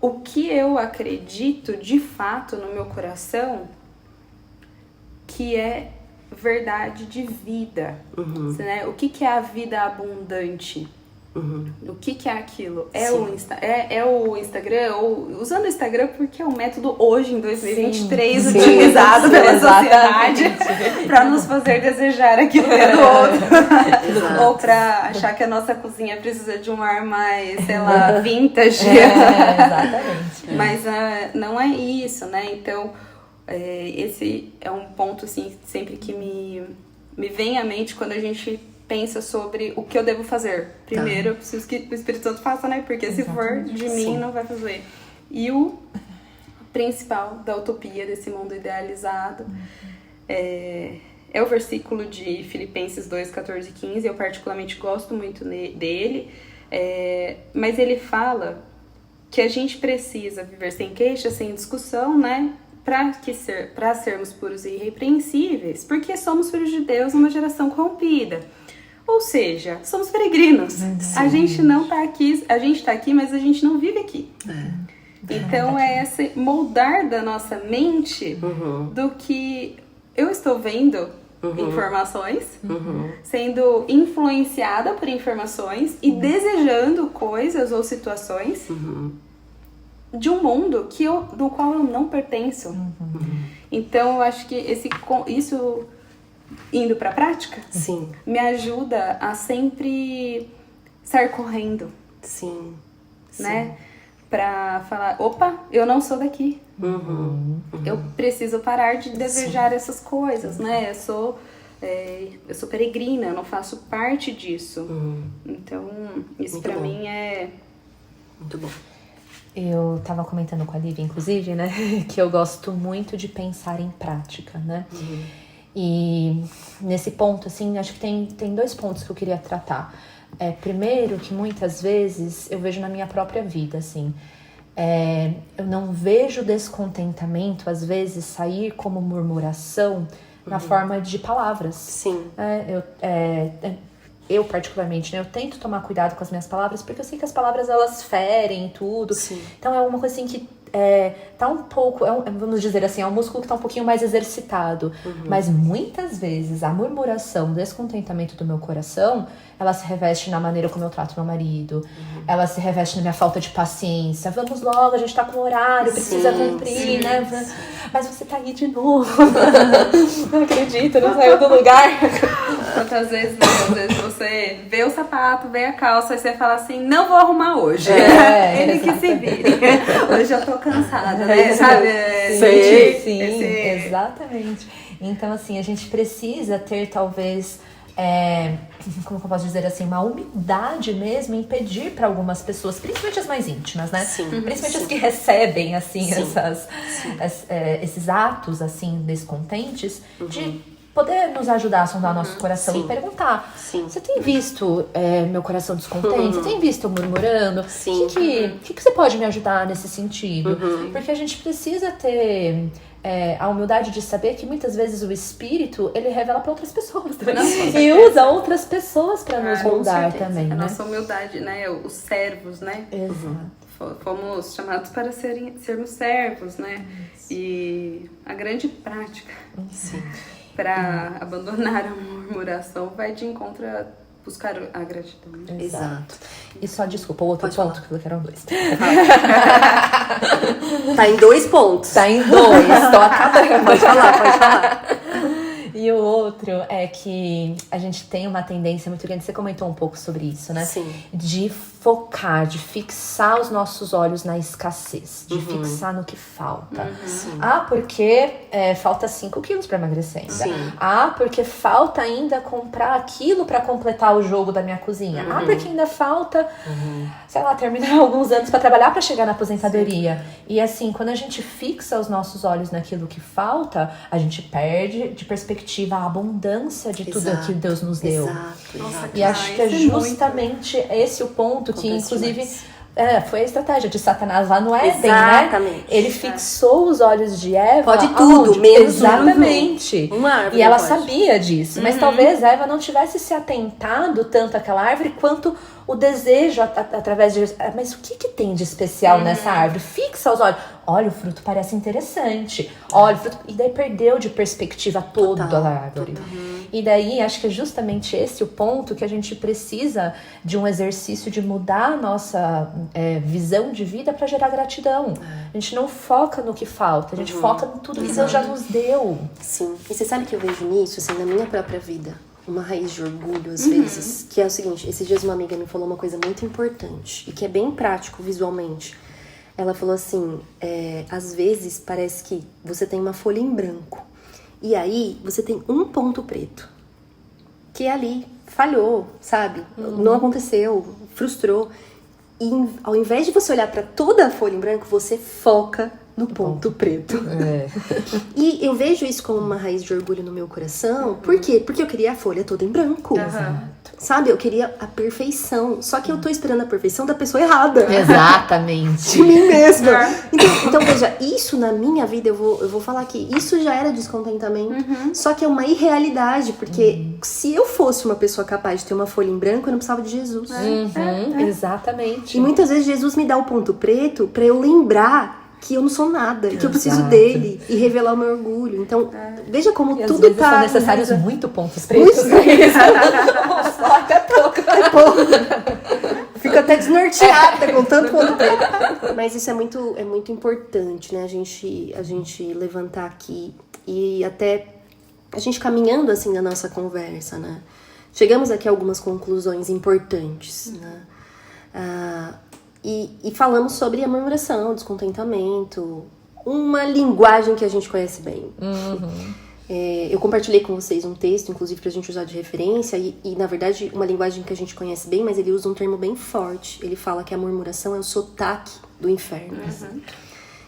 o que eu acredito de fato no meu coração que é verdade de vida, né? O que é a vida abundante? O que é aquilo? É o Instagram, usando o Instagram porque é um método hoje, em 2023, utilizado pela sociedade para nos fazer desejar aquilo que é do outro. Ou para achar que a nossa cozinha precisa de um ar mais, sei lá, vintage. Exatamente. Mas não é isso, né? Então, esse é um ponto, assim, sempre que me vem à mente quando a gente pensa sobre o que eu devo fazer. Primeiro, eu preciso que o Espírito Santo faça, né? Porque se for de mim, não vai fazer. E o principal da utopia, desse mundo idealizado, é o versículo de Filipenses 2, 14 e 15. Eu particularmente gosto muito dele. Mas ele fala que a gente precisa viver sem queixa, sem discussão, né? Para sermos puros e irrepreensíveis, porque somos filhos de Deus numa geração corrompida. Ou seja, somos peregrinos. A gente não tá aqui, a gente tá aqui, mas a gente não vive aqui. Então é esse moldar da nossa mente do que eu estou vendo informações, sendo influenciada por informações e desejando coisas ou situações de um mundo do qual eu não pertenço. Então eu acho que isso indo para a prática, me ajuda a sempre sair correndo, né? Para falar, opa, eu não sou daqui. Eu preciso parar de desejar essas coisas, né? Eu sou peregrina, eu não faço parte disso. Então, isso para mim é muito bom. Eu tava comentando com a Lívia, inclusive, né? Que eu gosto muito de pensar em prática, né? E nesse ponto, assim, acho que tem 2 pontos que eu queria tratar. Primeiro, que muitas vezes eu vejo na minha própria vida, assim, eu não vejo descontentamento, às vezes, sair como murmuração na forma de palavras. Eu particularmente, né, eu tento tomar cuidado com as minhas palavras, porque eu sei que as palavras, elas ferem tudo. Então é uma coisa assim que tá um pouco, vamos dizer assim, é um músculo que tá um pouquinho mais exercitado. Mas muitas vezes a murmuração, o descontentamento do meu coração, ela se reveste na maneira como eu trato meu marido. Ela se reveste na minha falta de paciência. Vamos logo, a gente tá com horário, precisa cumprir, né? Sim. Mas você tá aí de novo. Não acredito, não saiu do lugar. Quantas vezes, às vezes você vê o sapato, vê a calça e você fala assim, não vou arrumar hoje. Ele que se vire. Hoje eu tô cansada, né? Sabe? Sim, exatamente. Então, assim, a gente precisa ter, talvez, como que eu posso dizer assim, uma humildade mesmo em pedir para algumas pessoas, principalmente as mais íntimas, né? Principalmente as que recebem, assim, esses atos, assim, descontentes, de poder nos ajudar a sondar o nosso coração e perguntar, você tem visto meu coração descontente? Você tem visto eu murmurando? O que você pode me ajudar nesse sentido? Porque a gente precisa ter a humildade de saber que muitas vezes o Espírito, ele revela para outras pessoas também. E usa outras pessoas para nos moldar também, né? A nossa humildade, né? Os servos, né? Exato. Fomos chamados para sermos servos, né? E a grande prática para abandonar a murmuração vai de encontro a buscar a gratidão. Exato. E só, desculpa, o outro ponto que eu quero 2. Tá em 2 pontos. Tá em 2, tô acabando. Pode falar. E o outro é que a gente tem uma tendência muito grande, você comentou um pouco sobre isso, né? Sim. De focar, de fixar os nossos olhos na escassez, de fixar no que falta. Porque falta 5 quilos pra emagrecer ainda. Porque falta ainda comprar aquilo pra completar o jogo da minha cozinha. Porque ainda falta, sei lá, terminar alguns anos pra trabalhar pra chegar na aposentadoria. E assim, quando a gente fixa os nossos olhos naquilo que falta, a gente perde de perspectiva a abundância de tudo que Deus nos deu. Exato. E acho que é justamente esse o ponto que, inclusive, foi a estratégia de Satanás lá no Éden, né? Ele fixou os olhos de Eva. Pode tudo, menos exatamente. Uma árvore. E ela sabia disso. Mas talvez Eva não tivesse se atentado tanto àquela árvore quanto o desejo através de... Mas o que tem de especial nessa árvore? Fixa os olhos. Olha, o fruto parece interessante. Olha, o fruto... E daí perdeu de perspectiva toda a árvore. E daí, acho que é justamente esse o ponto que a gente precisa de um exercício de mudar a nossa visão de vida para gerar gratidão. A gente não foca no que falta, a gente foca em tudo que Deus já nos deu. Sim. E você sabe que eu vejo nisso, assim, na minha própria vida, uma raiz de orgulho, às vezes, que é o seguinte, esses dias uma amiga me falou uma coisa muito importante, e que é bem prático visualmente. Ela falou assim, às vezes parece que você tem uma folha em branco, e aí você tem um ponto preto, que ali falhou, sabe? Não aconteceu, frustrou. E ao invés de você olhar para toda a folha em branco, você foca no ponto preto. E eu vejo isso como uma raiz de orgulho no meu coração. Por quê? Porque eu queria a folha toda em branco. Sabe? Eu queria a perfeição. Só que eu tô esperando a perfeição da pessoa errada. Exatamente. De mim mesma. Então, veja, isso na minha vida, eu vou falar que isso já era descontentamento. Só que é uma irrealidade. Porque se eu fosse uma pessoa capaz de ter uma folha em branco, eu não precisava de Jesus. Exatamente. E muitas vezes Jesus me dá o ponto preto pra eu lembrar que eu não sou nada, que eu preciso dele e revelar o meu orgulho. Então, veja como e tudo tá... são necessários muitos pontos pretos. Só até pouco. Fico até desnorteada com tanto ponto preto. Mas isso é muito importante, né? A gente levantar aqui e até a gente caminhando assim na nossa conversa, né? Chegamos aqui a algumas conclusões importantes, né? E falamos sobre a murmuração, o descontentamento, uma linguagem que a gente conhece bem. Eu compartilhei com vocês um texto, inclusive pra gente usar de referência, e na verdade uma linguagem que a gente conhece bem, mas ele usa um termo bem forte. Ele fala que a murmuração é o sotaque do inferno.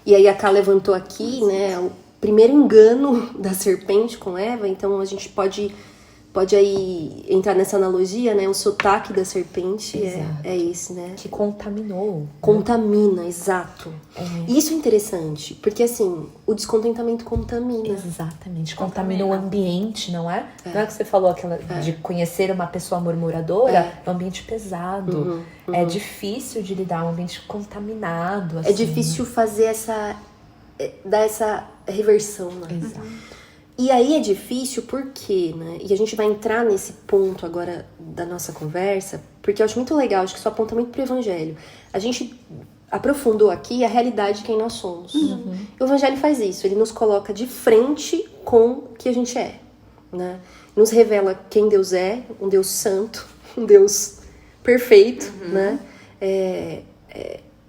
E aí a Ká levantou aqui, né, o primeiro engano da serpente com Eva, então a gente pode pode aí entrar nessa analogia, né? O sotaque da serpente é esse, né? Que contaminou. Contamina, exato. E isso é interessante, porque assim, o descontentamento contamina. Exatamente, contamina o ambiente, não é? Não é que você falou aquela de conhecer uma pessoa murmuradora? É um ambiente pesado. É difícil de lidar, um ambiente contaminado. Assim. É difícil fazer dar essa reversão, né? Exato. E aí é difícil porque, né? E a gente vai entrar nesse ponto agora da nossa conversa, porque eu acho muito legal, acho que isso aponta muito pro evangelho. A gente aprofundou aqui a realidade de quem nós somos. O evangelho faz isso, ele nos coloca de frente com o que a gente é, né? Nos revela quem Deus é, um Deus santo, um Deus perfeito, né?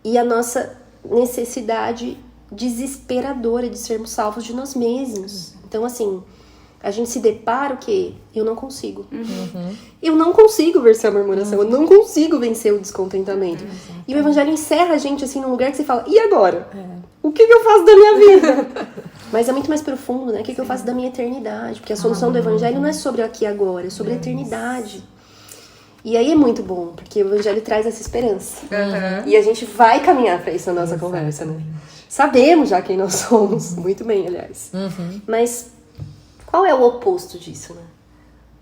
E a nossa necessidade desesperadora de sermos salvos de nós mesmos. Então, assim, a gente se depara o quê? Eu não consigo. Eu não consigo vencer a murmuração, eu não consigo vencer o descontentamento. E o evangelho encerra a gente, assim, num lugar que você fala, e agora? O que eu faço da minha vida? Mas é muito mais profundo, né? O que eu faço da minha eternidade? Porque a solução do evangelho não é sobre o aqui e agora, é sobre a eternidade. E aí é muito bom, porque o evangelho traz essa esperança. E a gente vai caminhar pra isso na nossa conversa, né? Sabemos já quem nós somos, muito bem, aliás. Mas qual é o oposto disso, né?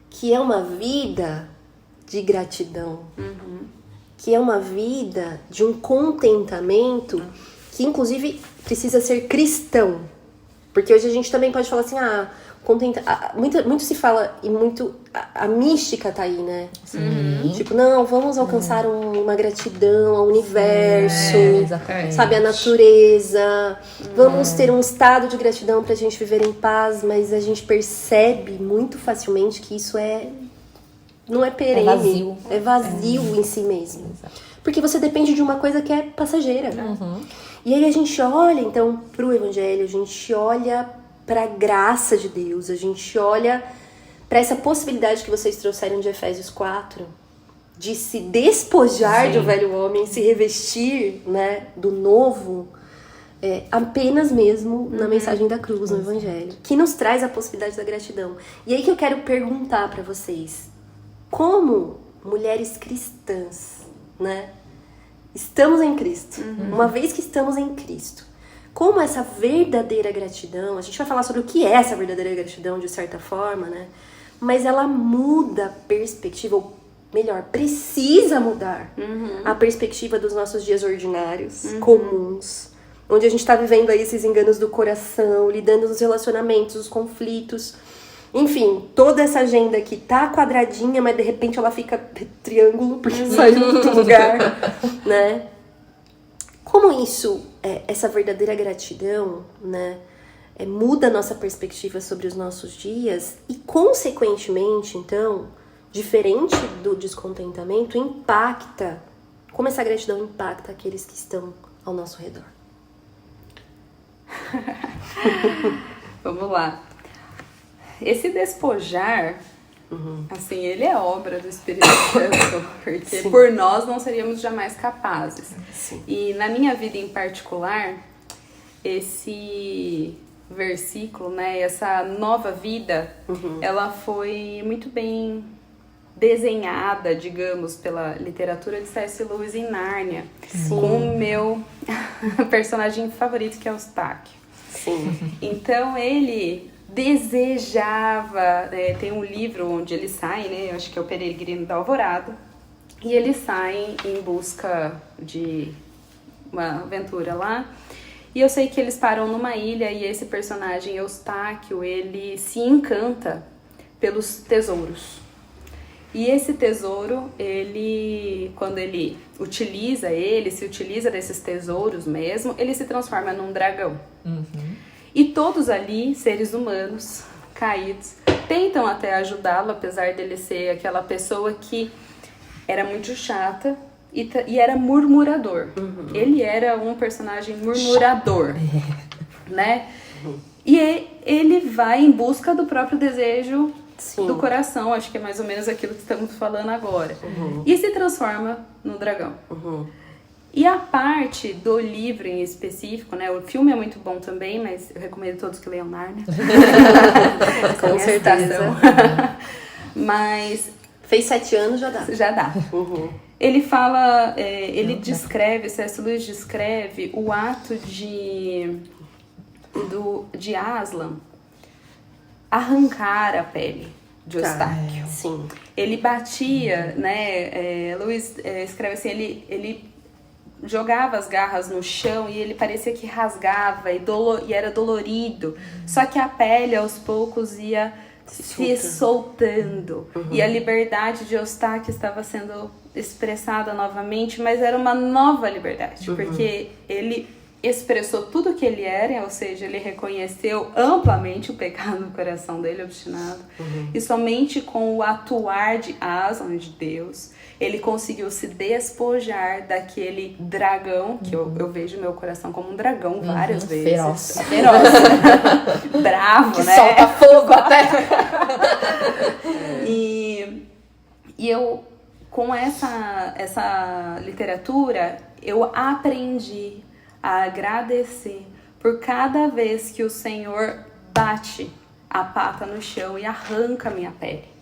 Que é uma vida de gratidão. Que é uma vida de um contentamento que, inclusive, precisa ser cristão. Porque hoje a gente também pode falar assim, muito se fala, e muito, a mística tá aí, né? Tipo, não, vamos alcançar uma gratidão ao universo, sabe, a natureza. Vamos ter um estado de gratidão pra gente viver em paz, mas a gente percebe muito facilmente que isso não é perene. É vazio em si mesmo. Porque você depende de uma coisa que é passageira. E aí a gente olha, então, pro evangelho, a gente olha pra graça de Deus, a gente olha pra essa possibilidade que vocês trouxeram de Efésios 4, de se despojar do velho homem, se revestir, né, do novo, apenas mesmo na mensagem da cruz, no evangelho, que nos traz a possibilidade da gratidão. E aí que eu quero perguntar pra vocês, como mulheres cristãs, né, estamos em Cristo, uma vez que estamos em Cristo, como essa verdadeira gratidão, a gente vai falar sobre o que é essa verdadeira gratidão de certa forma, né? Mas ela muda a perspectiva, ou melhor, precisa mudar a perspectiva dos nossos dias ordinários, comuns, onde a gente está vivendo aí esses enganos do coração, lidando nos relacionamentos, os conflitos, enfim, toda essa agenda que tá quadradinha, mas de repente ela fica triângulo porque saiu do outro lugar, né? Como isso, essa verdadeira gratidão, né, muda a nossa perspectiva sobre os nossos dias e, consequentemente, então, diferente do descontentamento, impacta, como essa gratidão impacta aqueles que estão ao nosso redor. Vamos lá. Esse despojar, assim, ele é obra do Espírito Santo, porque por nós não seríamos jamais capazes. E na minha vida em particular, esse versículo, né, essa nova vida, ela foi muito bem desenhada, digamos, pela literatura de C.S. Lewis em Nárnia, com o meu personagem favorito, que é o Eustáquio. Então ele desejava, tem um livro onde ele sai, né, eu acho que é o Peregrino da Alvorada, e eles saem em busca de uma aventura lá, e eu sei que eles param numa ilha, e esse personagem Eustáquio, ele se encanta pelos tesouros. E esse tesouro, ele, quando ele se utiliza desses tesouros mesmo, ele se transforma num dragão. E todos ali, seres humanos, caídos, tentam até ajudá-lo, apesar dele ser aquela pessoa que era muito chata e era murmurador. Ele era um personagem murmurador, né? E ele vai em busca do próprio desejo do coração, acho que é mais ou menos aquilo que estamos falando agora. E se transforma no dragão. E a parte do livro em específico, né? O filme é muito bom também, mas eu recomendo todos que leiam Nárnia. Com certeza. Mas Fez 7 anos, já dá. já dá. Ele fala, descreve, C.S. Lewis descreve o ato de Aslan arrancar a pele de Eustáquio. Sim. Ele batia, né? Lewis escreve assim, ele jogava as garras no chão e ele parecia que rasgava e era dolorido. Só que a pele aos poucos ia se soltando. E a liberdade de Eustáquio estava sendo expressada novamente, mas era uma nova liberdade, porque ele expressou tudo o que ele era, ou seja, ele reconheceu amplamente o pecado no coração dele, obstinado, e somente com o atuar de Aslan, de Deus, ele conseguiu se despojar daquele dragão, que eu vejo meu coração como um dragão várias vezes. Feroz. Bravo, que né? solta fogo até. E eu, com essa literatura, eu aprendi a agradecer por cada vez que o Senhor bate a pata no chão e arranca a minha pele.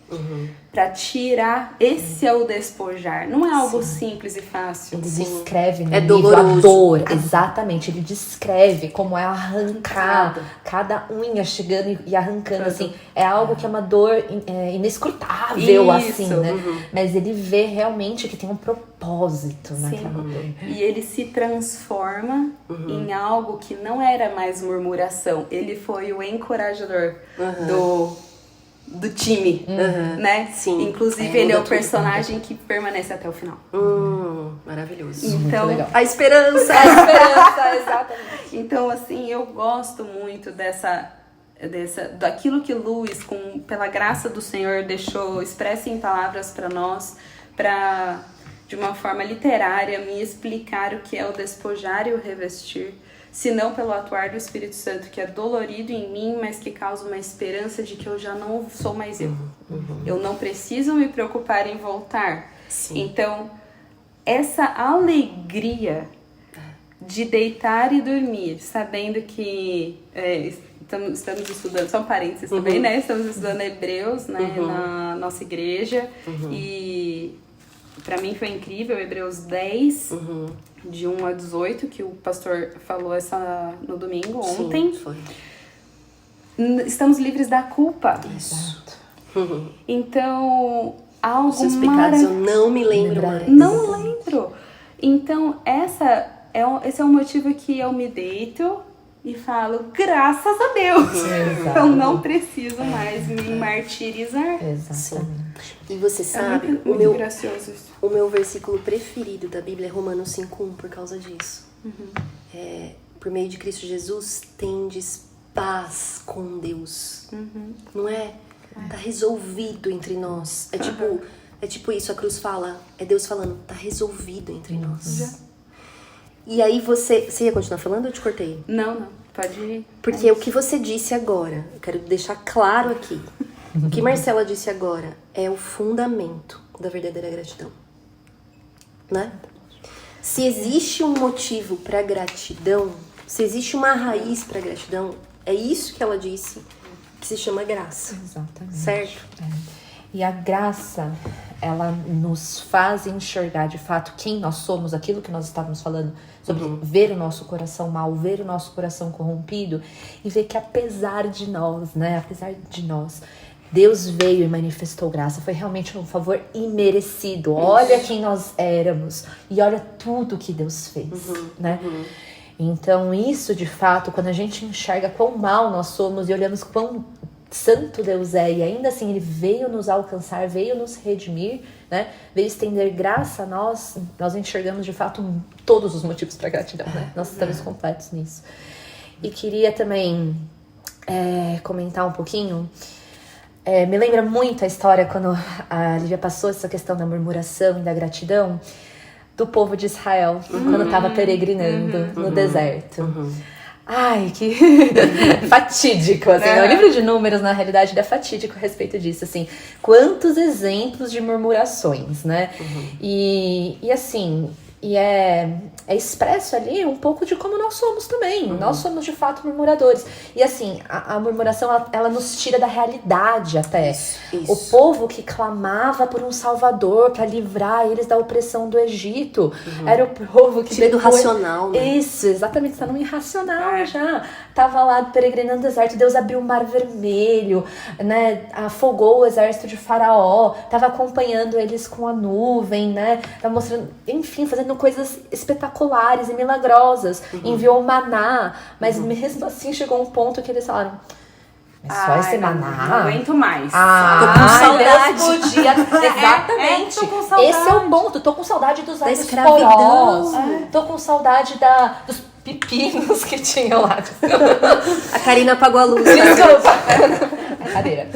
Pra tirar, esse é o despojar. Não é algo simples e fácil. Ele descreve no É livro doloroso. a dor, exatamente. Ele descreve como é arrancar cada unha chegando e arrancando, assim. É algo que é uma dor inescrutável, assim, né? Mas ele vê realmente que tem um propósito naquela dor. E ele se transforma em algo que não era mais murmuração. Ele foi o encorajador do time, né? Sim. Inclusive, ele é o personagem que permanece até o final. Maravilhoso. Então, legal. A esperança! exatamente. Então, assim, eu gosto muito daquilo que Lewis, pela graça do Senhor, deixou expresso em palavras para nós, para, de uma forma literária, me explicar o que é o despojar e o revestir, senão pelo atuar do Espírito Santo, que é dolorido em mim, mas que causa uma esperança de que eu já não sou mais eu. Eu não preciso me preocupar em voltar. Sim. Então, essa alegria de deitar e dormir, sabendo que estamos estudando, só um parênteses também, né? Estamos estudando Hebreus, né? Na nossa igreja. E para mim foi incrível, Hebreus 10, de 1 a 18, que o pastor falou no domingo, ontem. Sim, foi. Estamos livres da culpa. Isso. Então, algo Os seus pecados eu não me lembro mais. Não lembro. Então, esse é o motivo que eu me deito e falo, graças a Deus. Eu não preciso mais me martirizar. Exatamente. E você sabe, Muito gracioso isso. o meu versículo preferido da Bíblia é Romanos 5:1 por causa disso. Por meio de Cristo Jesus, tendes paz com Deus. Não é? Tá resolvido entre nós. É tipo isso, a cruz fala, é Deus falando, tá resolvido entre nós. E aí você ia continuar falando ou eu te cortei? Não, pode ir. Porque o que você disse agora, eu quero deixar claro aqui, o que Marcela disse agora é o fundamento da verdadeira gratidão, né? Se existe um motivo para gratidão, se existe uma raiz para gratidão, é isso que ela disse, que se chama graça. Exatamente. Certo? E a graça, ela nos faz enxergar de fato quem nós somos, aquilo que nós estávamos falando, sobre ver o nosso coração mal, ver o nosso coração corrompido e ver que apesar de nós, Deus veio e manifestou graça. Foi realmente um favor imerecido. Olha quem nós éramos e olha tudo que Deus fez, né? Então isso de fato, quando a gente enxerga quão mal nós somos e olhamos quão santo Deus é, e ainda assim Ele veio nos alcançar, veio nos redimir, né? Veio estender graça a nós enxergamos de fato todos os motivos para gratidão, né? Nós estamos completos nisso. E queria também comentar um pouquinho, me lembra muito a história quando a Lívia passou essa questão da murmuração e da gratidão do povo de Israel, quando estava peregrinando no deserto. Ai, que fatídico, assim, o livro de Números, na realidade, é fatídico a respeito disso, assim, quantos exemplos de murmurações, né, e assim, E é expresso ali um pouco de como nós somos também. Nós somos, de fato, murmuradores. E assim, a murmuração, ela nos tira da realidade até. Isso. O povo que clamava por um salvador para livrar eles da opressão do Egito. Era o povo que... Tira do racional, né? Isso, exatamente. Tá no irracional já. Tava lá peregrinando no deserto. Deus abriu o mar vermelho, né? Afogou o exército de Faraó. Tava acompanhando eles com a nuvem, né? Tava mostrando... Enfim, fazendo coisas espetaculares e milagrosas. Enviou o maná, mas mesmo assim chegou um ponto que eles falaram: mas só esse maná? Não aguento mais. Tô com saudade. Deus podia... Exatamente. Tô com saudade. Esse é o ponto. Tô com saudade dos alhos escravidão. porós. Tô com saudade dos pepinos que tinham lá. A Karina apagou a luz. Desculpa. Brincadeira.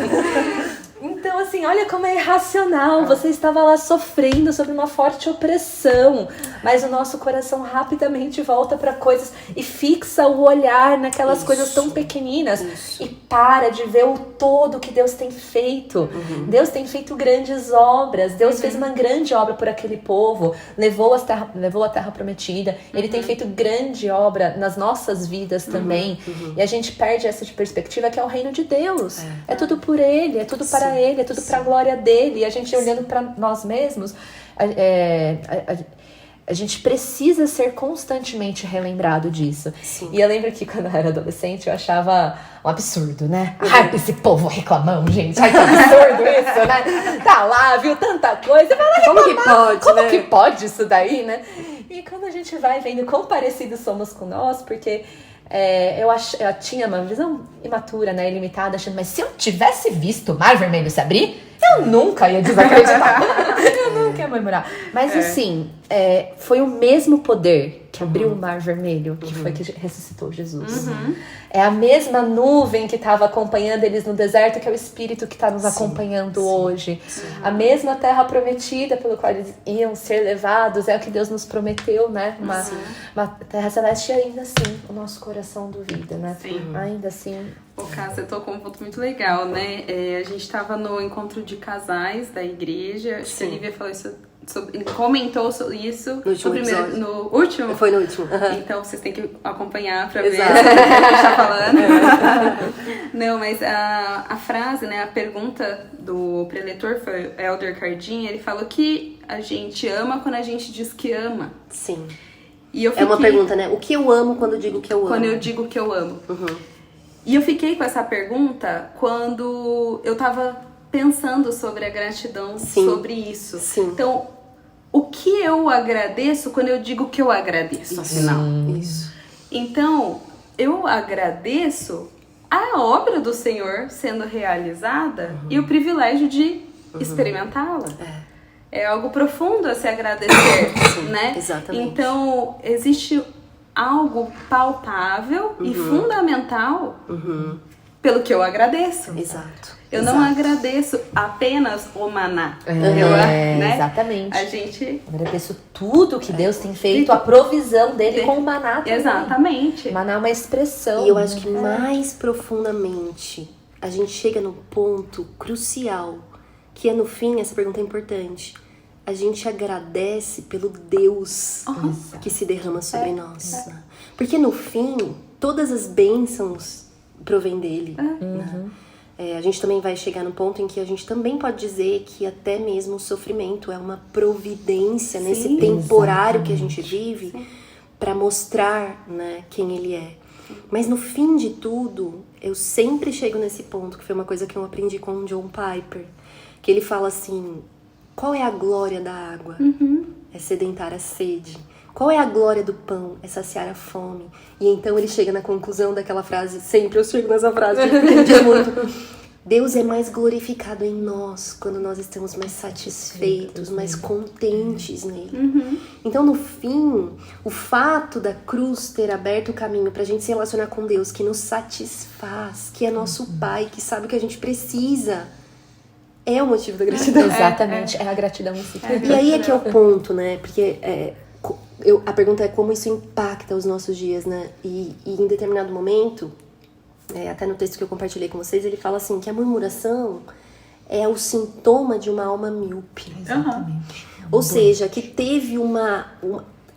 Então, assim, olha como é irracional. Você estava lá sofrendo sobre uma forte opressão, mas o nosso coração rapidamente volta para coisas e fixa o olhar naquelas coisas tão pequeninas e para de ver o todo que Deus tem feito. Deus tem feito grandes obras. Deus fez uma grande obra por aquele povo, levou a terra prometida. Ele tem feito grande obra nas nossas vidas também. E a gente perde essa perspectiva que é o reino de Deus. É tudo por Ele, é tudo para Ele, é tudo para a glória dele. E a gente olhando para nós mesmos, a gente precisa ser constantemente relembrado disso. Sim. E eu lembro que quando eu era adolescente eu achava um absurdo, né? Ai, esse povo reclamão, gente. Ai, que absurdo isso, né? Tá lá, viu tanta coisa, vai lá reclamar. Como que pode, Como né? que pode isso daí, né? E quando a gente vai vendo quão parecidos somos com nós, porque... eu tinha uma visão imatura, né, ilimitada, achando, mas se eu tivesse visto o mar vermelho se abrir, eu nunca ia desacreditar. Eu nunca ia murmurar. Mas assim, foi o mesmo poder que abriu o mar vermelho, que foi que ressuscitou Jesus. É a mesma nuvem que estava acompanhando eles no deserto, que é o Espírito que está nos acompanhando hoje. A mesma terra prometida pelo qual eles iam ser levados, é o que Deus nos prometeu, né? Uma terra celeste, e ainda assim o nosso coração duvida, né? Ainda assim... Ô, Cá, você tocou um ponto muito legal, né? A gente estava no encontro de casais da igreja. Acho que a Lívia falou isso, comentou sobre isso no último episódio. No último? Foi no último. Então vocês têm que acompanhar pra ver o que a gente tá falando. Não, mas a frase, né? A pergunta do preletor foi o Elder Cardim. Ele falou que a gente ama quando a gente diz que ama. Sim. E eu fiquei... É uma pergunta, né? O que eu amo quando eu digo que eu amo? Quando eu digo que eu amo. E eu fiquei com essa pergunta quando eu tava pensando sobre a gratidão, sobre isso. Então, o que eu agradeço quando eu digo que eu agradeço, afinal? Isso. Então, eu agradeço a obra do Senhor sendo realizada e o privilégio de experimentá-la. É algo profundo a se agradecer, né? Exatamente. Então, existe algo palpável e fundamental pelo que eu agradeço. Exato. Eu não agradeço apenas o maná. Né? Exatamente. A gente... agradeço tudo que Deus tem feito, a provisão dele com o maná também. Exatamente. O maná é uma expressão. E eu acho que mais profundamente a gente chega no ponto crucial, que é no fim, essa pergunta é importante. A gente agradece pelo Deus que se derrama sobre nós. Porque no fim, todas as bênçãos provêm dele. Né? A gente também vai chegar no ponto em que a gente também pode dizer que até mesmo o sofrimento é uma providência nesse temporário que a gente vive para mostrar, né, quem ele é. Mas no fim de tudo, eu sempre chego nesse ponto, que foi uma coisa que eu aprendi com o John Piper, que ele fala assim: qual é a glória da água? É sedentar a sede. Qual é a glória do pão? É saciar a fome. E então ele chega na conclusão daquela frase, sempre eu chego nessa frase, que eu aprendi muito. Deus é mais glorificado em nós quando nós estamos mais satisfeitos, mais contentes nele. Então, no fim, o fato da cruz ter aberto o caminho pra gente se relacionar com Deus, que nos satisfaz, que é nosso Pai, que sabe o que a gente precisa, é o motivo da gratidão. Exatamente, é a gratidão em si. E aí é que é o ponto, né? Porque a pergunta é como isso impacta os nossos dias, né? E em determinado momento, até no texto que eu compartilhei com vocês, ele fala assim, que a murmuração é o sintoma de uma alma míope. Exatamente. Ou seja, que teve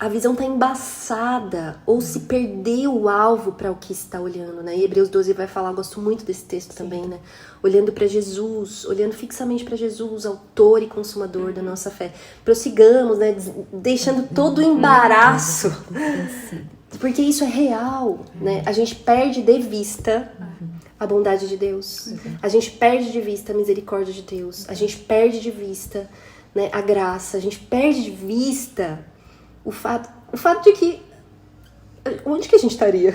a visão tá embaçada ou se perdeu o alvo para o que está olhando, né? E Hebreus 12 vai falar, gosto muito desse texto também, né? Olhando para Jesus, olhando fixamente para Jesus, autor e consumador da nossa fé. Prossigamos, né? Deixando todo o embaraço, porque isso é real, né? A gente perde de vista a bondade de Deus, a gente perde de vista a misericórdia de Deus, a gente perde de vista, né, a graça, a gente perde de vista o fato de que onde que a gente estaria?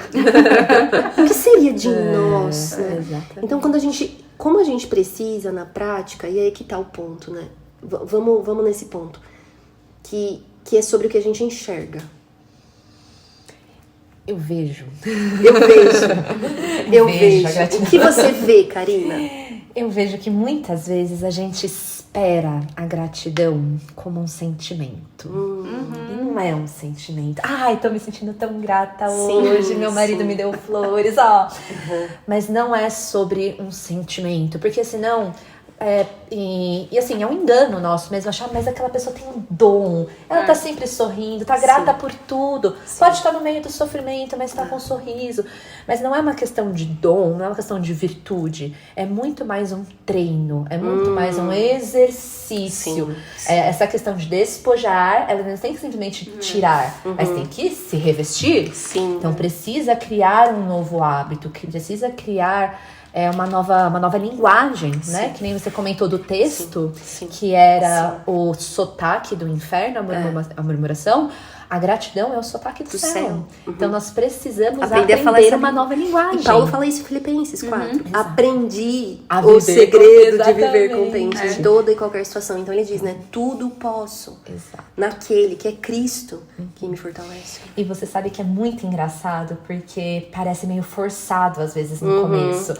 O que seria de nós, né? Então, como a gente precisa na prática, e aí que tá o ponto, né? Vamos nesse ponto, que é sobre o que a gente enxerga. Eu vejo. Eu vejo. O que você vê, Karina? Eu vejo que muitas vezes a gente espera a gratidão como um sentimento. E não é um sentimento. Ai, tô me sentindo tão grata hoje, meu marido me deu flores, ó. Mas não é sobre um sentimento, porque senão... E assim, é um engano nosso mesmo, achar, mas aquela pessoa tem um dom, ela tá sempre sorrindo, tá grata por tudo, pode estar no meio do sofrimento, mas tá com um sorriso. Mas não é uma questão de dom, não é uma questão de virtude, é muito mais um treino, é muito mais um exercício. Essa questão de despojar, ela não tem que simplesmente tirar, mas tem que se revestir. Então precisa criar um novo hábito, que precisa criar uma nova linguagem, né? Que nem você comentou do texto, que era o sotaque do inferno, a murmuração. A gratidão é o sotaque do céu. Então nós precisamos aprender a falar uma nova linguagem. E Paulo fala isso em Filipenses 4. Aprendi o segredo de viver contente em toda e qualquer situação. Então ele diz, né? Tudo posso naquele que é Cristo que me fortalece. E você sabe que é muito engraçado, porque parece meio forçado às vezes no começo.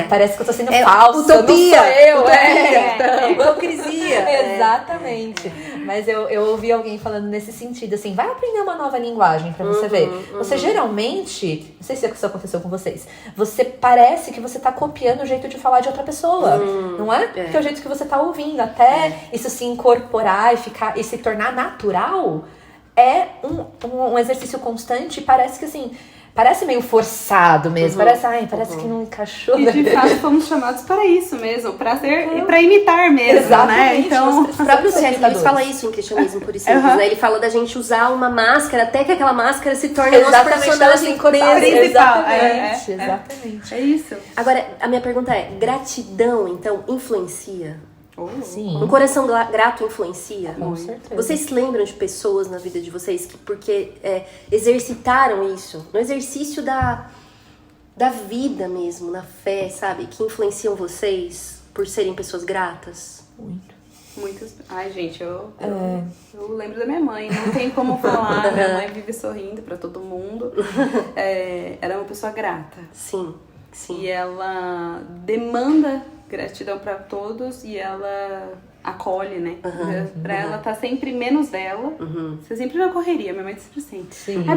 Parece que eu tô sendo falsa. Utopia! Não sou eu, hipocrisia. Exatamente. Mas eu ouvi alguém falando nesse sentido, assim, vai aprender uma nova linguagem pra você ver. Você geralmente, não sei se isso aconteceu com vocês, você parece que você tá copiando o jeito de falar de outra pessoa, não é? Porque é o jeito que você tá ouvindo, até isso se incorporar e se tornar natural, é um exercício constante, parece que assim... Parece meio forçado mesmo, parece que não encaixou. E de fato fomos chamados para isso mesmo, para ser e para imitar mesmo, exatamente, né? Então, o próprio C.S. Lewis fala isso em Cristianismo Puro e Simples, né? Ele fala da gente usar uma máscara até que aquela máscara se torne o nosso personagem principal. Exatamente. É isso. Agora, a minha pergunta é, gratidão, então, influencia? Sim. Um coração grato influencia? Com certeza. Vocês se lembram de pessoas na vida de vocês que porque exercitaram isso? No exercício da vida mesmo, na fé, sabe? Que influenciam vocês por serem pessoas gratas? Muitas. Ai, gente, eu lembro da minha mãe. Não tem como falar. Minha mãe vive sorrindo pra todo mundo. Ela é uma pessoa grata. Sim. E ela demanda gratidão pra todos e ela acolhe, né? Pra ela tá sempre menos dela. Você sempre na correria, minha mãe sempre assim.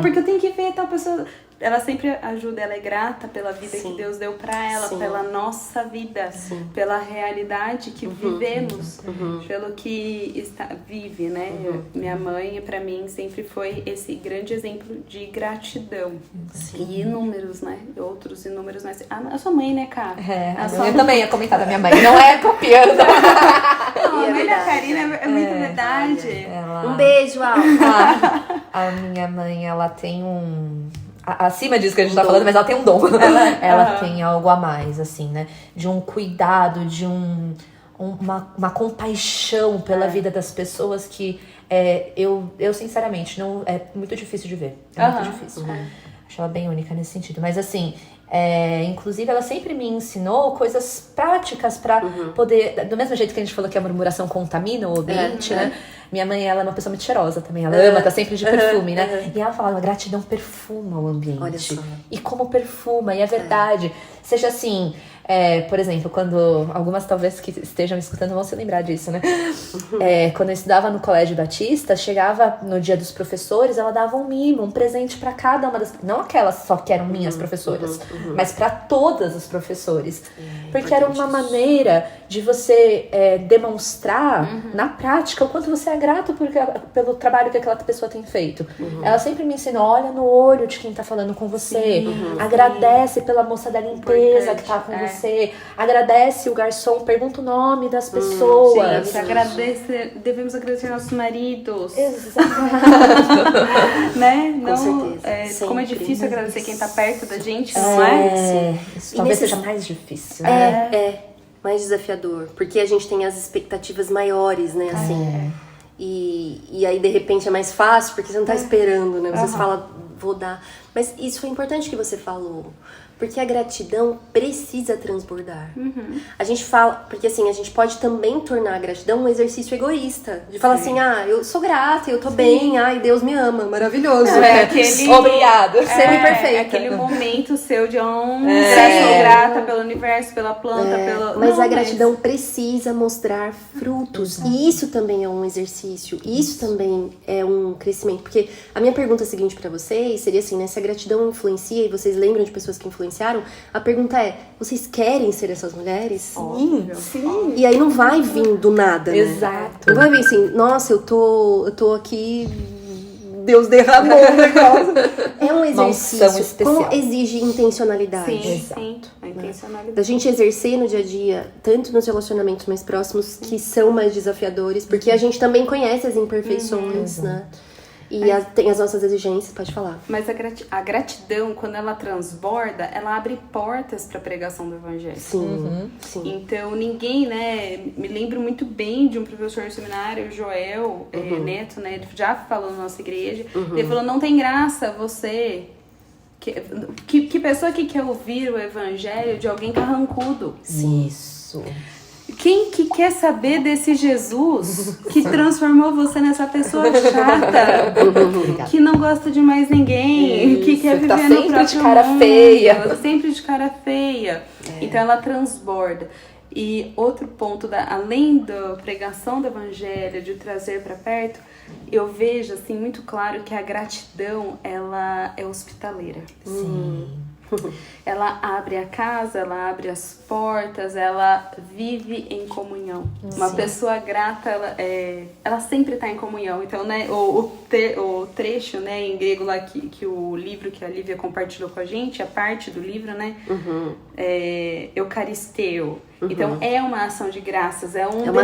Porque eu tenho que ver tal pessoa. Ela sempre ajuda, ela é grata pela vida que Deus deu pra ela, pela nossa vida, pela realidade que vivemos, pelo que vive, né? Minha mãe, pra mim, sempre foi esse grande exemplo de gratidão. E inúmeros, né? Outros inúmeros, mas a sua mãe, né, Cá? Eu também ia comentar da minha mãe, não é copiando. A mãe da Karina é muito verdade. Um beijo, Al. A minha mãe, ela tem acima disso que a gente tá falando, mas ela tem um dom. Ela tem algo a mais, assim, né? De um cuidado, de uma compaixão pela vida das pessoas que eu sinceramente, não é muito difícil de ver. É muito difícil. Acho ela bem única nesse sentido. Mas assim, inclusive ela sempre me ensinou coisas práticas pra poder... Do mesmo jeito que a gente falou que a murmuração contamina o ambiente, né? Minha mãe, ela é uma pessoa muito cheirosa também. Ela ama, tá sempre de perfume, né? E ela fala, a gratidão perfuma o ambiente. Olha só. E como perfuma, e é verdade. Seja assim, Por exemplo, quando algumas talvez que estejam me escutando vão se lembrar disso, né? Quando eu estudava no Colégio Batista, chegava no dia dos professores, ela dava um mimo, um presente para cada uma das... Não aquelas só que eram minhas professoras, mas para todas os professores. Porque era uma maneira de você demonstrar na prática o quanto você é grato pelo trabalho que aquela pessoa tem feito. Ela sempre me ensinou, olha no olho de quem tá falando com você, agradece pela moça da limpeza que tá com você, agradece o garçom, pergunta o nome das pessoas. Gente, devemos agradecer nossos maridos. Exato. Né? Com certeza. Como é difícil agradecer quem tá perto da gente, Isso talvez seja mais difícil, né? Mais desafiador, porque a gente tem as expectativas maiores, né, assim. E aí, de repente, é mais fácil, porque você não tá esperando, né? Você fala, vou dar. Mas isso foi importante que você falou. Porque a gratidão precisa transbordar. A gente fala... Porque, assim, a gente pode também tornar a gratidão um exercício egoísta. De falar assim, eu sou grata, eu tô bem, ai, Deus me ama, maravilhoso. Obrigado. Semi-perfeita. Aquele momento seu de sou grata pelo universo, pela planta, pelo... Mas a gratidão precisa mostrar frutos. E isso também é um exercício. Isso também é um crescimento. Porque a minha pergunta seguinte pra vocês seria assim, né? Se a gratidão influencia, e vocês lembram de pessoas que influenciaram, a pergunta é, vocês querem ser essas mulheres? Sim. E aí não vai vir do nada, né? Exato. Não vai vir assim, nossa, eu tô aqui, Deus derramou o negócio. É um exercício especial. como exige intencionalidade. Sim, a intencionalidade. Da gente exercer no dia a dia, tanto nos relacionamentos mais próximos, que são mais desafiadores, porque a gente também conhece as imperfeições, né? E tem as nossas exigências, pode falar. Mas a gratidão, quando ela transborda, ela abre portas para a pregação do evangelho. Sim. Então, ninguém, né... Me lembro muito bem de um professor do seminário, Joel Neto, né? Ele já falou na nossa igreja. Ele falou, não tem graça você... Que pessoa que quer ouvir o evangelho de alguém carrancudo? Isso. Quem que quer saber desse Jesus que transformou você nessa pessoa chata, que não gosta de mais ninguém, que quer viver tá no sempre próprio de cara mundo, feia. sempre de cara feia. Então ela transborda. E outro ponto, além da pregação do evangelho, de trazer para perto, eu vejo assim muito claro que a gratidão, ela é hospitaleira. Sim. Ela abre a casa, ela abre as portas, ela vive em comunhão. Uma pessoa grata, ela sempre está em comunhão. Então, né, o trecho, né, em grego lá que o livro que a Lívia compartilhou com a gente, a parte do livro, né, Eucaristeu. Então, é uma ação de graças, é uma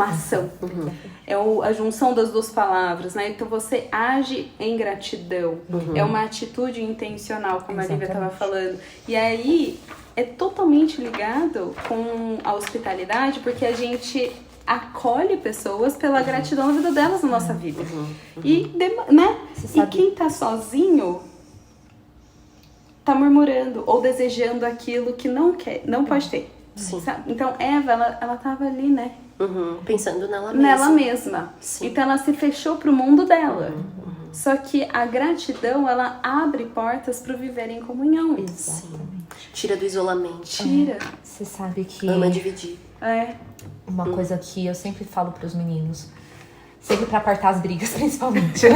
ação. É a junção das duas palavras, né? Então, você age em gratidão. É uma atitude intencional, como a Lívia estava falando. E aí, é totalmente ligado com a hospitalidade, porque a gente acolhe pessoas pela gratidão na vida delas, na nossa vida. E, né? E quem tá sozinho tá murmurando ou desejando aquilo que não quer, não pode ter. Então, Eva, ela tava ali, né? Pensando nela mesma. Nela mesma. Então, ela se fechou pro mundo dela. Só que a gratidão, ela abre portas pro viver em comunhão. Exatamente. Tira do isolamento. Você sabe que... Ama dividir. Uma coisa que eu sempre falo pros meninos, sempre pra apartar as brigas, principalmente.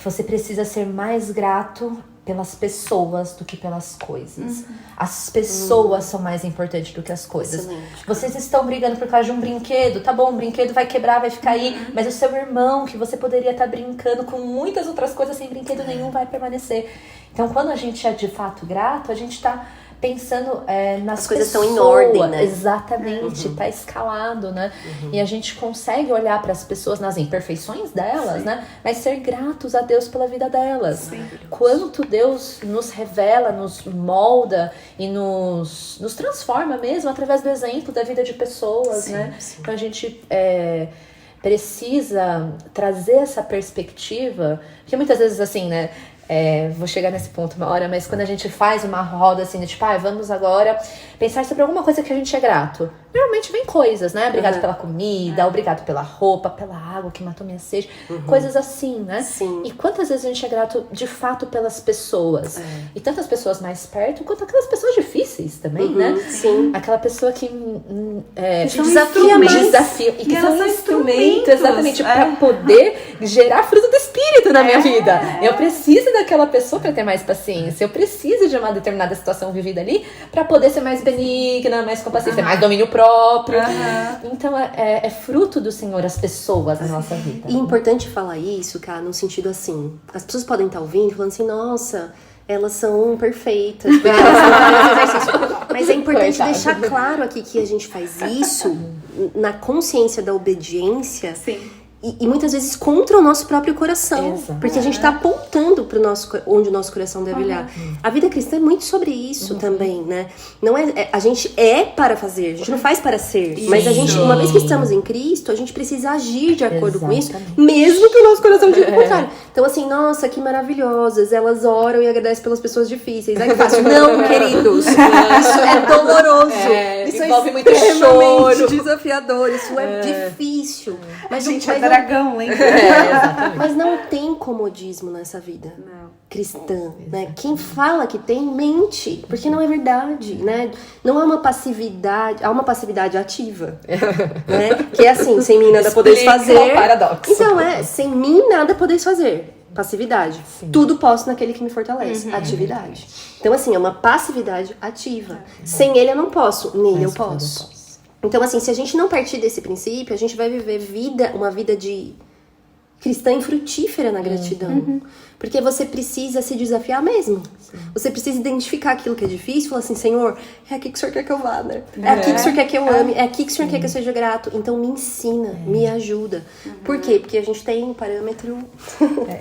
Você precisa ser mais grato pelas pessoas do que pelas coisas. As pessoas são mais importantes do que as coisas. Excelente. Vocês estão brigando por causa de um brinquedo, tá bom, o brinquedo vai quebrar, vai ficar aí, mas o seu irmão, que você poderia estar brincando com muitas outras coisas sem brinquedo nenhum, vai permanecer. Então, quando a gente é de fato grato, a gente tá pensando nas As coisas pessoas. estão em ordem, né? Exatamente, tá escalado, né? E a gente consegue olhar para as pessoas nas imperfeições delas, né? Mas ser gratos a Deus pela vida delas. Quanto Deus nos revela, nos molda e nos transforma mesmo através do exemplo da vida de pessoas, né? Então a gente precisa trazer essa perspectiva, porque muitas vezes assim, né? Vou chegar nesse ponto uma hora, mas quando a gente faz uma roda assim, tipo, vamos agora pensar sobre alguma coisa que a gente é grato. normalmente vem coisas, né? Obrigado pela comida, obrigado pela roupa, pela água que matou minha sede. Coisas assim, né? Sim. E quantas vezes a gente é grato, de fato, pelas pessoas. E tanto as pessoas mais perto, quanto aquelas pessoas difíceis também, né? Sim. Aquela pessoa que te desafia mais. E que são são instrumentos, exatamente, pra poder gerar fruto do Espírito na minha vida. Eu preciso daquela pessoa pra ter mais paciência. Eu preciso de uma determinada situação vivida ali pra poder ser mais benigna, mais compassiva, ter mais domínio próprio. Então, é fruto do Senhor as pessoas na nossa vida. E é importante falar isso, cara, no sentido assim, as pessoas podem estar ouvindo e falando assim, nossa, elas são perfeitas, porque elas não fazem exercício. Mas é importante deixar claro aqui que a gente faz isso na consciência da obediência. Sim. E muitas vezes contra o nosso próprio coração. Exato. Porque a gente está apontando para onde o nosso coração deve olhar. A vida cristã é muito sobre isso também, né? Não a gente é para fazer, a gente não faz para ser. Isso. Mas a gente, uma vez que estamos em Cristo, a gente precisa agir de acordo com isso, mesmo que o nosso coração diga o contrário. Então assim, nossa, que maravilhosas, elas oram e agradecem pelas pessoas difíceis. Ai, que fácil. Não, queridos, isso é doloroso. Isso envolve é muito extremamente choro. desafiador, isso é difícil. Mas A gente mas dragão, lembra? mas não tem comodismo nessa vida cristã, né? Quem fala que tem, mente, porque não é verdade, né? Não há uma passividade, há uma passividade ativa, né? Que é assim, sem mim nada podeis fazer. O paradoxo. Então sem mim nada podeis fazer. Passividade. Tudo posso naquele que me fortalece. Atividade. Então assim, é uma passividade ativa. Sem ele eu não posso, nele eu posso. Então, assim, se a gente não partir desse princípio, a gente vai viver uma vida de cristã infrutífera na gratidão. Porque você precisa se desafiar mesmo. Você precisa identificar aquilo que é difícil e falar assim, Senhor, é aqui que o Senhor quer que eu vá, né? É aqui que o Senhor quer que eu ame, é aqui que o Senhor quer que eu seja grato. Então me ensina, me ajuda. Por quê? Porque a gente tem um parâmetro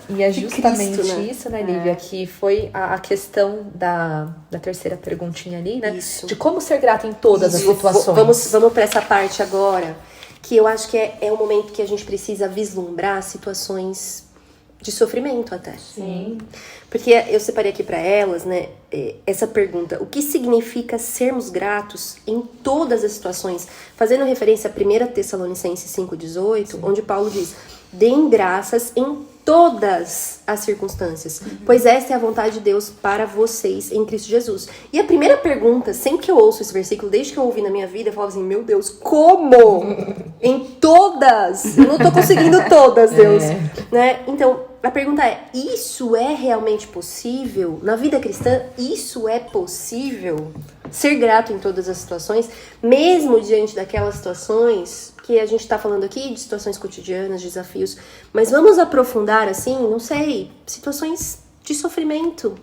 E é justamente Cristo, né? isso, né, Lívia, que foi a questão da terceira perguntinha ali, né? Isso. De como ser grata em todas as situações. Vamos para essa parte agora, que eu acho que é um momento que a gente precisa vislumbrar situações de sofrimento até. Sim. Porque eu separei aqui para elas, né, essa pergunta: o que significa sermos gratos em todas as situações? Fazendo referência a 1 Tessalonicenses 5,18, onde Paulo diz: deem graças em todas as circunstâncias, pois esta é a vontade de Deus para vocês em Cristo Jesus. E a primeira pergunta, sempre que eu ouço esse versículo, desde que eu ouvi na minha vida, eu falo assim, meu Deus, como? Em todas? Eu não tô conseguindo todas, Deus. Né? Então, a pergunta é, isso é realmente possível? Na vida cristã, isso é possível? Ser grato em todas as situações, mesmo diante daquelas situações que a gente tá falando aqui, de situações cotidianas, desafios, mas vamos aprofundar, assim, não sei, situações de sofrimento,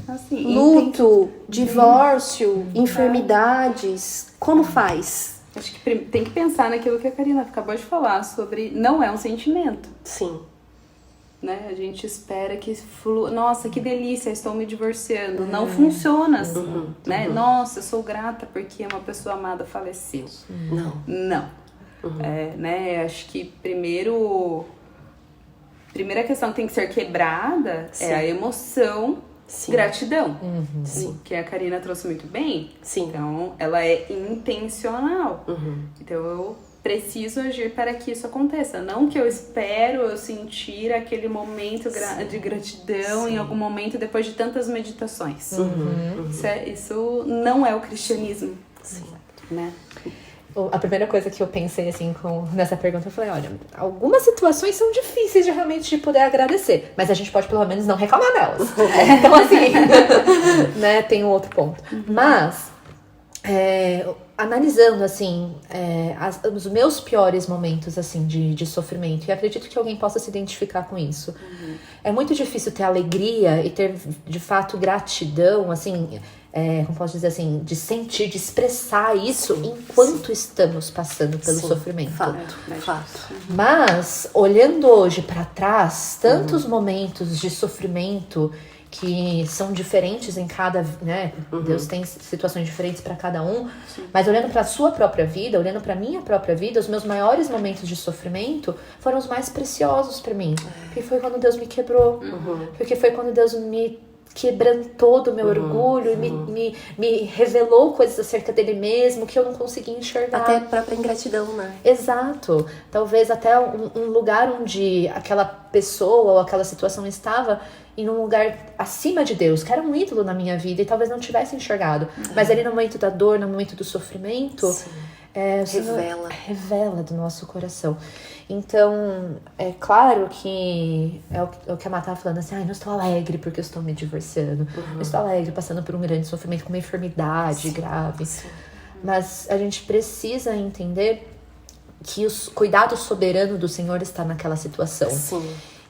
Assim, luto, divórcio, enfermidades, como faz? Acho que tem que pensar naquilo que a Karina acabou de falar sobre não é um sentimento. Sim. Né? A gente espera que flua. Nossa, que delícia, estou me divorciando. Não funciona assim. Né? Nossa, eu sou grata porque uma pessoa amada faleceu. Não. Né? Acho que primeira questão que tem que ser quebrada é a emoção gratidão. Sim. Que a Karina trouxe muito bem. Sim. Então, ela é intencional. Então, eu preciso agir para que isso aconteça. Não que eu espero eu sentir aquele momento de gratidão em algum momento depois de tantas meditações. Isso não é o cristianismo. Né? A primeira coisa que eu pensei, assim, nessa pergunta, eu falei, olha, algumas situações são difíceis de realmente poder agradecer, mas a gente pode pelo menos não reclamar delas. Então, assim, né, tem um outro ponto. Mas, analisando, assim, os meus piores momentos, assim, de sofrimento, e acredito que alguém possa se identificar com isso. É muito difícil ter alegria e ter, de fato, gratidão, assim, como posso dizer assim, de sentir, de expressar isso enquanto estamos passando pelo sofrimento. Fato. Mas, olhando hoje para trás, tantos momentos de sofrimento que são diferentes em cada, né? Deus tem situações diferentes para cada um. Mas olhando para a sua própria vida, olhando para minha própria vida, os meus maiores momentos de sofrimento foram os mais preciosos para mim. Porque foi quando Deus me quebrou. Porque foi quando Deus me quebrantou do meu orgulho e me revelou coisas acerca dele mesmo que eu não conseguia enxergar. Até a própria ingratidão, né? Exato. Talvez até um lugar onde aquela pessoa ou aquela situação estava em um lugar acima de Deus, que era um ídolo na minha vida e talvez não tivesse enxergado. Mas ali no momento da dor, no momento do sofrimento, o Senhor revela do nosso coração. Então, é claro que é o que a Má estava falando, assim, não estou alegre porque eu estou me divorciando. Eu estou alegre passando por um grande sofrimento com uma enfermidade grave. Mas a gente precisa entender que o cuidado soberano do Senhor está naquela situação.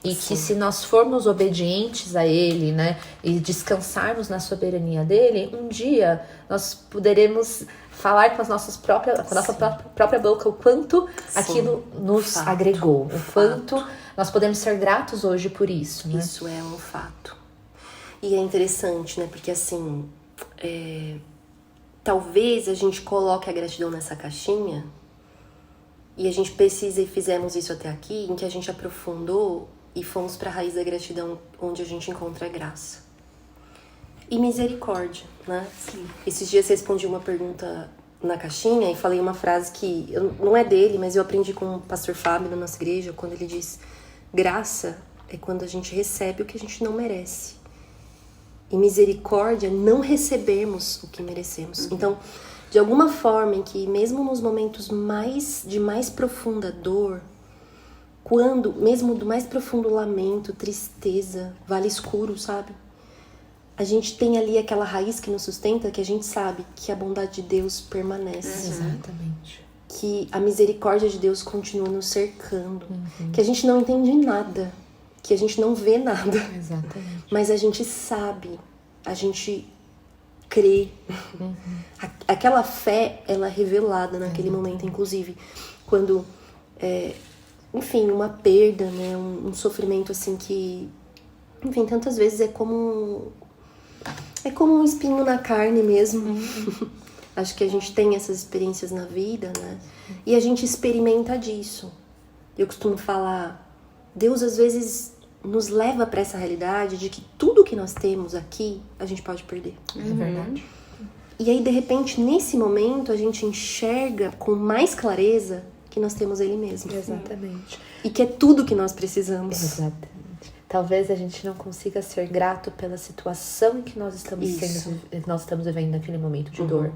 E que se nós formos obedientes a Ele, né, e descansarmos na soberania dEle, um dia nós poderemos falar com a nossa própria boca o quanto aquilo nos agregou, o quanto nós podemos ser gratos hoje por isso, né? Isso é um fato. E é interessante, né, porque assim, talvez a gente coloque a gratidão nessa caixinha e a gente precisa, e fizemos isso até aqui, em que a gente aprofundou e fomos para a raiz da gratidão, onde a gente encontra a graça. E misericórdia, né? Esses dias eu respondi uma pergunta na caixinha e falei uma frase que não é dele, mas eu aprendi com o pastor Fábio na nossa igreja, quando ele diz: graça é quando a gente recebe o que a gente não merece. E misericórdia é não recebermos o que merecemos. Então, de alguma forma em que mesmo nos momentos de mais profunda dor, mesmo do mais profundo lamento, tristeza, vale escuro, sabe? A gente tem ali aquela raiz que nos sustenta, que a gente sabe que a bondade de Deus permanece. Exatamente. Que a misericórdia de Deus continua nos cercando. Que a gente não entende nada. Que a gente não vê nada. Exatamente. Mas a gente sabe. A gente crê. Aquela fé, ela é revelada naquele momento, inclusive. Quando, enfim, uma perda, né? Um sofrimento assim que... Enfim, tantas vezes é como um espinho na carne mesmo. Acho que a gente tem essas experiências na vida, né? E a gente experimenta disso. Eu costumo falar, Deus às vezes nos leva para essa realidade de que tudo que nós temos aqui, a gente pode perder. É verdade. E aí, de repente, nesse momento, a gente enxerga com mais clareza que nós temos Ele mesmo. Exatamente. E que é tudo que nós precisamos. Exatamente. Talvez a gente não consiga ser grato pela situação em que nós estamos vivendo naquele momento de dor.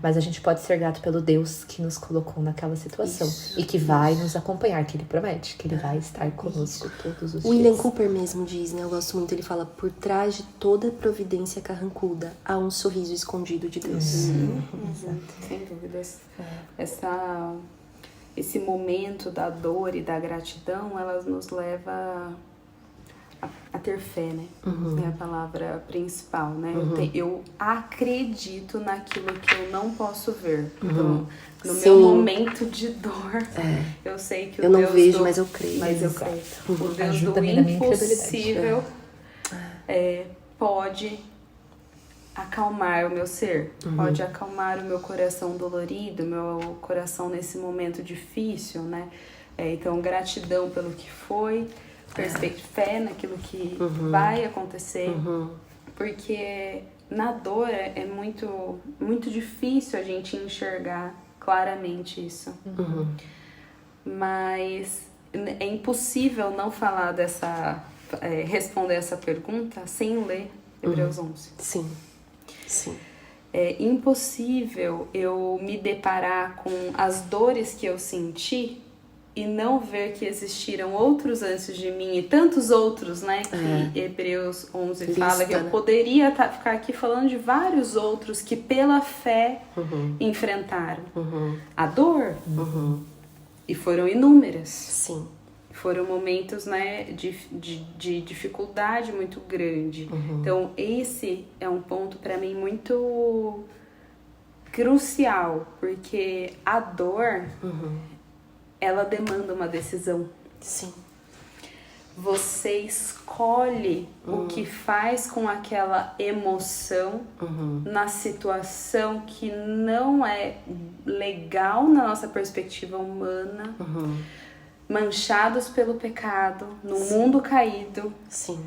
Mas a gente pode ser grato pelo Deus que nos colocou naquela situação. E que vai nos acompanhar, que Ele promete, que Ele vai estar conosco todos os dias. William Cooper mesmo diz, né? Eu gosto muito, ele fala: por trás de toda providência carrancuda há um sorriso escondido de Deus. Sem dúvidas. Esse momento da dor e da gratidão, elas nos leva a ter fé, né? É a palavra principal, né? Eu acredito naquilo que eu não posso ver. Então, no meu momento de dor, eu sei que o Deus... Eu não vejo, mas eu creio. Mas eu creio. O Deus Ajuda do impossível pode acalmar o meu ser. Pode acalmar o meu coração dolorido, meu coração nesse momento difícil, né? Então, gratidão pelo que foi, fé naquilo que vai acontecer, porque na dor é muito, muito difícil a gente enxergar claramente isso. Mas é impossível não falar responder essa pergunta sem ler Hebreus 11. Sim. É impossível eu me deparar com as dores que eu senti e não ver que existiram outros antes de mim e tantos outros, né? Que Hebreus 11 fala que eu poderia ficar aqui falando de vários outros que pela fé enfrentaram a dor. E foram inúmeras. Sim. Foram momentos, né, de dificuldade muito grande. Então, esse é um ponto para mim muito crucial, porque a dor... ela demanda uma decisão. Sim. Você escolhe o que faz com aquela emoção na situação que não é legal na nossa perspectiva humana, manchados pelo pecado, no mundo caído. Sim.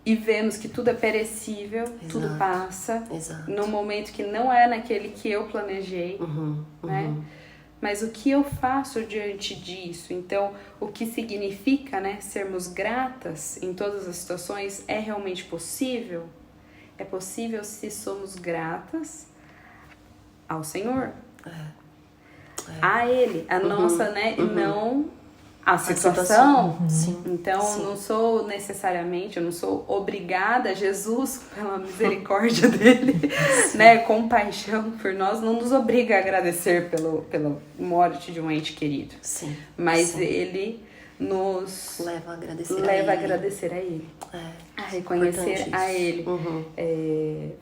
e vemos que tudo é perecível, tudo passa, no momento que não é naquele que eu planejei, né? Mas o que eu faço diante disso? Então, o que significa, né, sermos gratas em todas as situações é realmente possível? É possível se somos gratas ao Senhor, a Ele, a nossa, né, e não a situação. Então, não sou necessariamente, eu não sou obrigada, Jesus, pela misericórdia dele, né, compaixão por nós, não nos obriga a agradecer pela morte de um ente querido. Mas ele nos leva a agradecer a ele. A reconhecer a ele.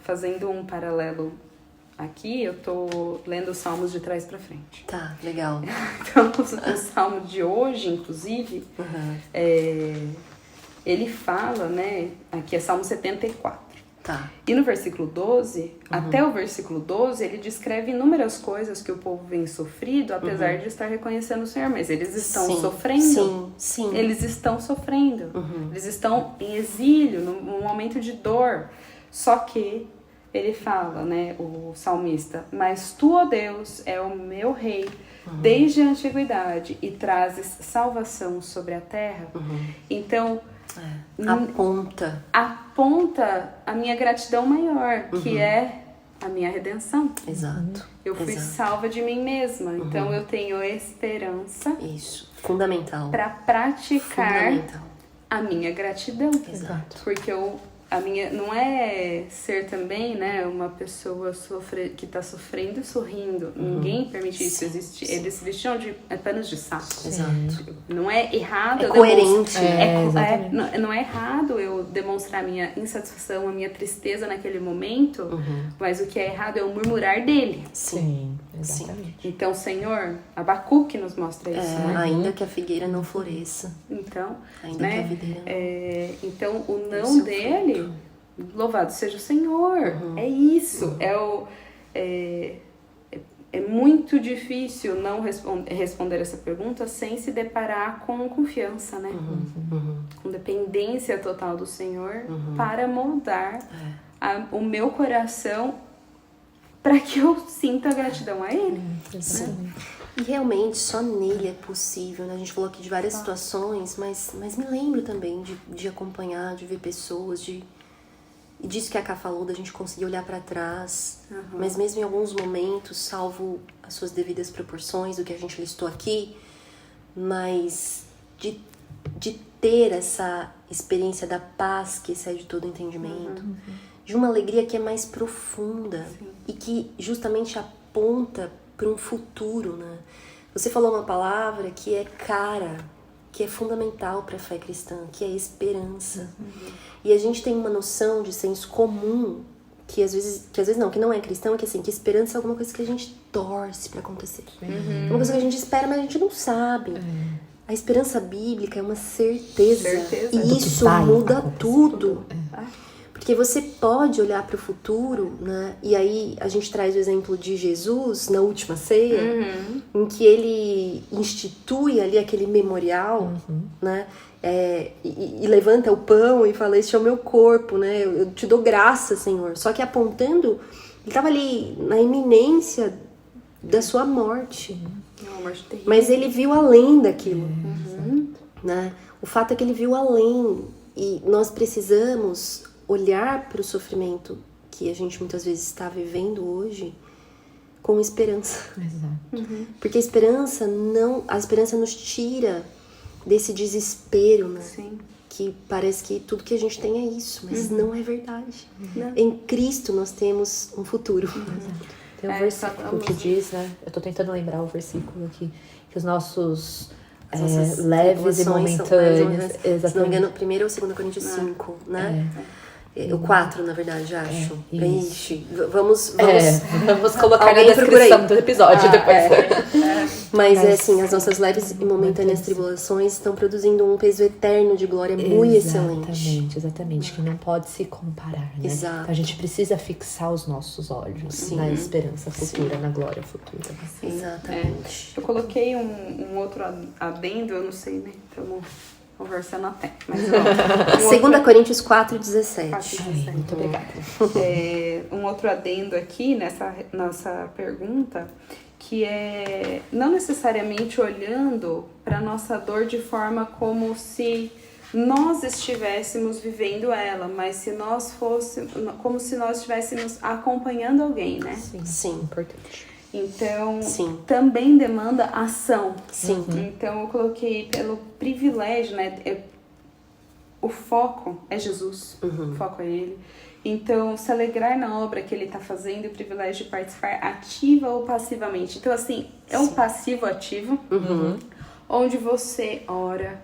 Fazendo um paralelo aqui, eu tô lendo os salmos de trás pra frente. Tá, legal. Então, o salmo de hoje, inclusive, ele fala, né, aqui é Salmo 74. Tá. E no versículo 12, até o versículo 12, ele descreve inúmeras coisas que o povo vem sofrido, apesar de estar reconhecendo o Senhor. Mas eles estão sofrendo. Sim. Eles estão sofrendo. Eles estão em exílio, num momento de dor. Só que ele fala, né, o salmista, mas tu, ó Deus, é o meu rei desde a antiguidade e trazes salvação sobre a terra. Então, aponta a minha gratidão maior, que é a minha redenção. Exato. Eu fui salva de mim mesma, então eu tenho esperança. Isso, fundamental. Para praticar a minha gratidão. Exato. Porque a minha não é ser também, né, uma pessoa que está sofrendo e sorrindo. Ninguém permite isso existir. Eles se vestiam de panos de saco. Exato. Não é errado. É coerente. Não é errado eu demonstrar a minha insatisfação, a minha tristeza naquele momento, mas o que é errado é eu murmurar dele. Sim, exatamente. Então, Senhor, Abacuque nos mostra isso, né? Ainda que a figueira não floresça. Então, ainda né, que a videira não... então, o não dele, louvado seja o Senhor. É isso. É muito difícil não responder essa pergunta sem se deparar com confiança, né? Com dependência total do Senhor para moldar o meu coração para que eu sinta gratidão a Ele. Né? E realmente só nele é possível, né? A gente falou aqui de várias situações, mas me lembro também de acompanhar, de ver pessoas, e disso que a Ká falou, da gente conseguir olhar pra trás, mas mesmo em alguns momentos, salvo as suas devidas proporções do que a gente listou aqui, mas de ter essa experiência da paz que excede todo entendimento, de uma alegria que é mais profunda e que justamente aponta para um futuro, né? Você falou uma palavra que é cara, que é fundamental para a fé cristã, que é esperança. E a gente tem uma noção de senso comum que às vezes não, que não é cristão, é que assim, que esperança é alguma coisa que a gente torce para acontecer. É uma coisa que a gente espera, mas a gente não sabe. A esperança bíblica é uma certeza. E isso muda tudo. Porque você pode olhar para o futuro, né? E aí a gente traz o exemplo de Jesus na última ceia, em que ele institui ali aquele memorial, né? E levanta o pão e fala, este é o meu corpo, né? Eu te dou graça, Senhor. Só que apontando, ele estava ali na iminência da sua morte. Mas ele viu além daquilo, né? O fato é que ele viu além. E nós precisamos olhar para o sofrimento que a gente muitas vezes está vivendo hoje com esperança. Exato. Porque a esperança nos tira desse desespero, né? Sim. Que parece que tudo que a gente tem é isso, mas não é verdade. Em Cristo nós temos um futuro. Tem um versículo que diz, né? Eu tô tentando lembrar o versículo aqui, que os nossos leves e momentâneos. Se não me engano, 1º ou 2 Coríntios 5, né? O 4, na verdade, acho. Ixi, vamos colocar na descrição do episódio depois. Mas assim, as nossas leves e momentâneas tribulações estão produzindo um peso eterno de glória muito excelente. Exatamente, que não pode se comparar, né? Exato. Então, a gente precisa fixar os nossos olhos na esperança futura, na glória futura. Exatamente. Eu coloquei um outro adendo, eu não sei, né? conversando até. Mas, ó, 2 Coríntios 4:17. 4:17. Muito obrigada. Um outro adendo aqui nessa nossa pergunta, que é não necessariamente olhando para nossa dor de forma como se nós estivéssemos vivendo ela, mas se nós fossemos, como se nós estivéssemos acompanhando alguém, né? Sim. Importante. Então, Sim. também demanda ação. Sim. Então, eu coloquei pelo privilégio, né? O foco é Jesus, o foco é Ele. Então, se alegrar na obra que Ele está fazendo e o privilégio de participar ativa ou passivamente. Então, assim, é um passivo-ativo, onde você ora,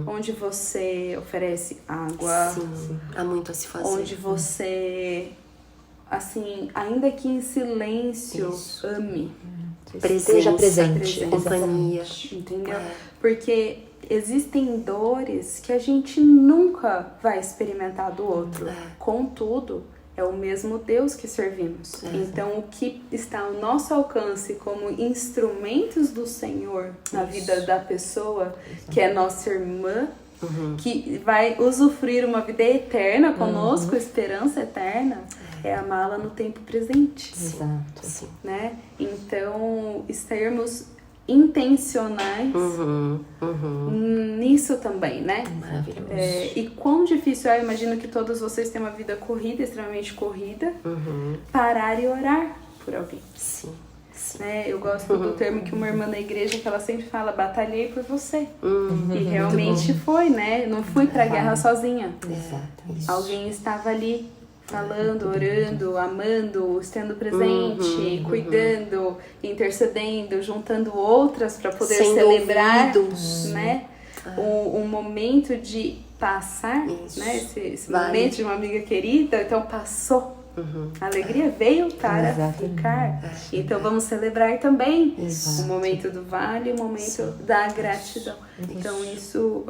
onde você oferece água, Sim. Há muito a se fazer. onde você, assim, ainda que em silêncio, ame. Seja presente. Companhia. Entendeu? Porque existem dores que a gente nunca vai experimentar do outro. Contudo, é o mesmo Deus que servimos. Então, o que está ao nosso alcance como instrumentos do Senhor na vida da pessoa, que é nossa irmã, que vai usufruir uma vida eterna conosco, esperança eterna, é amá-la no tempo presente. Exato. Sim. Né? Então, estarmos intencionais nisso também, né? Maravilhoso. E quão difícil é, eu imagino que todos vocês têm uma vida corrida, extremamente corrida, parar e orar por alguém. Sim. Né? Eu gosto do termo que uma irmã da igreja, que ela sempre fala, batalhei por você. E realmente foi, né? Não fui pra guerra sozinha. Exatamente. Alguém estava ali falando, orando, amando, estando presente, cuidando, intercedendo, juntando outras para poder Sendo celebrar, ouvidos. né? Um momento de passar, Isso. né? Esse Vale. momento de uma amiga querida, então passou. A alegria veio para Exatamente. ficar. Então vamos celebrar também Exato. o momento do vale, o momento da gratidão. Então isso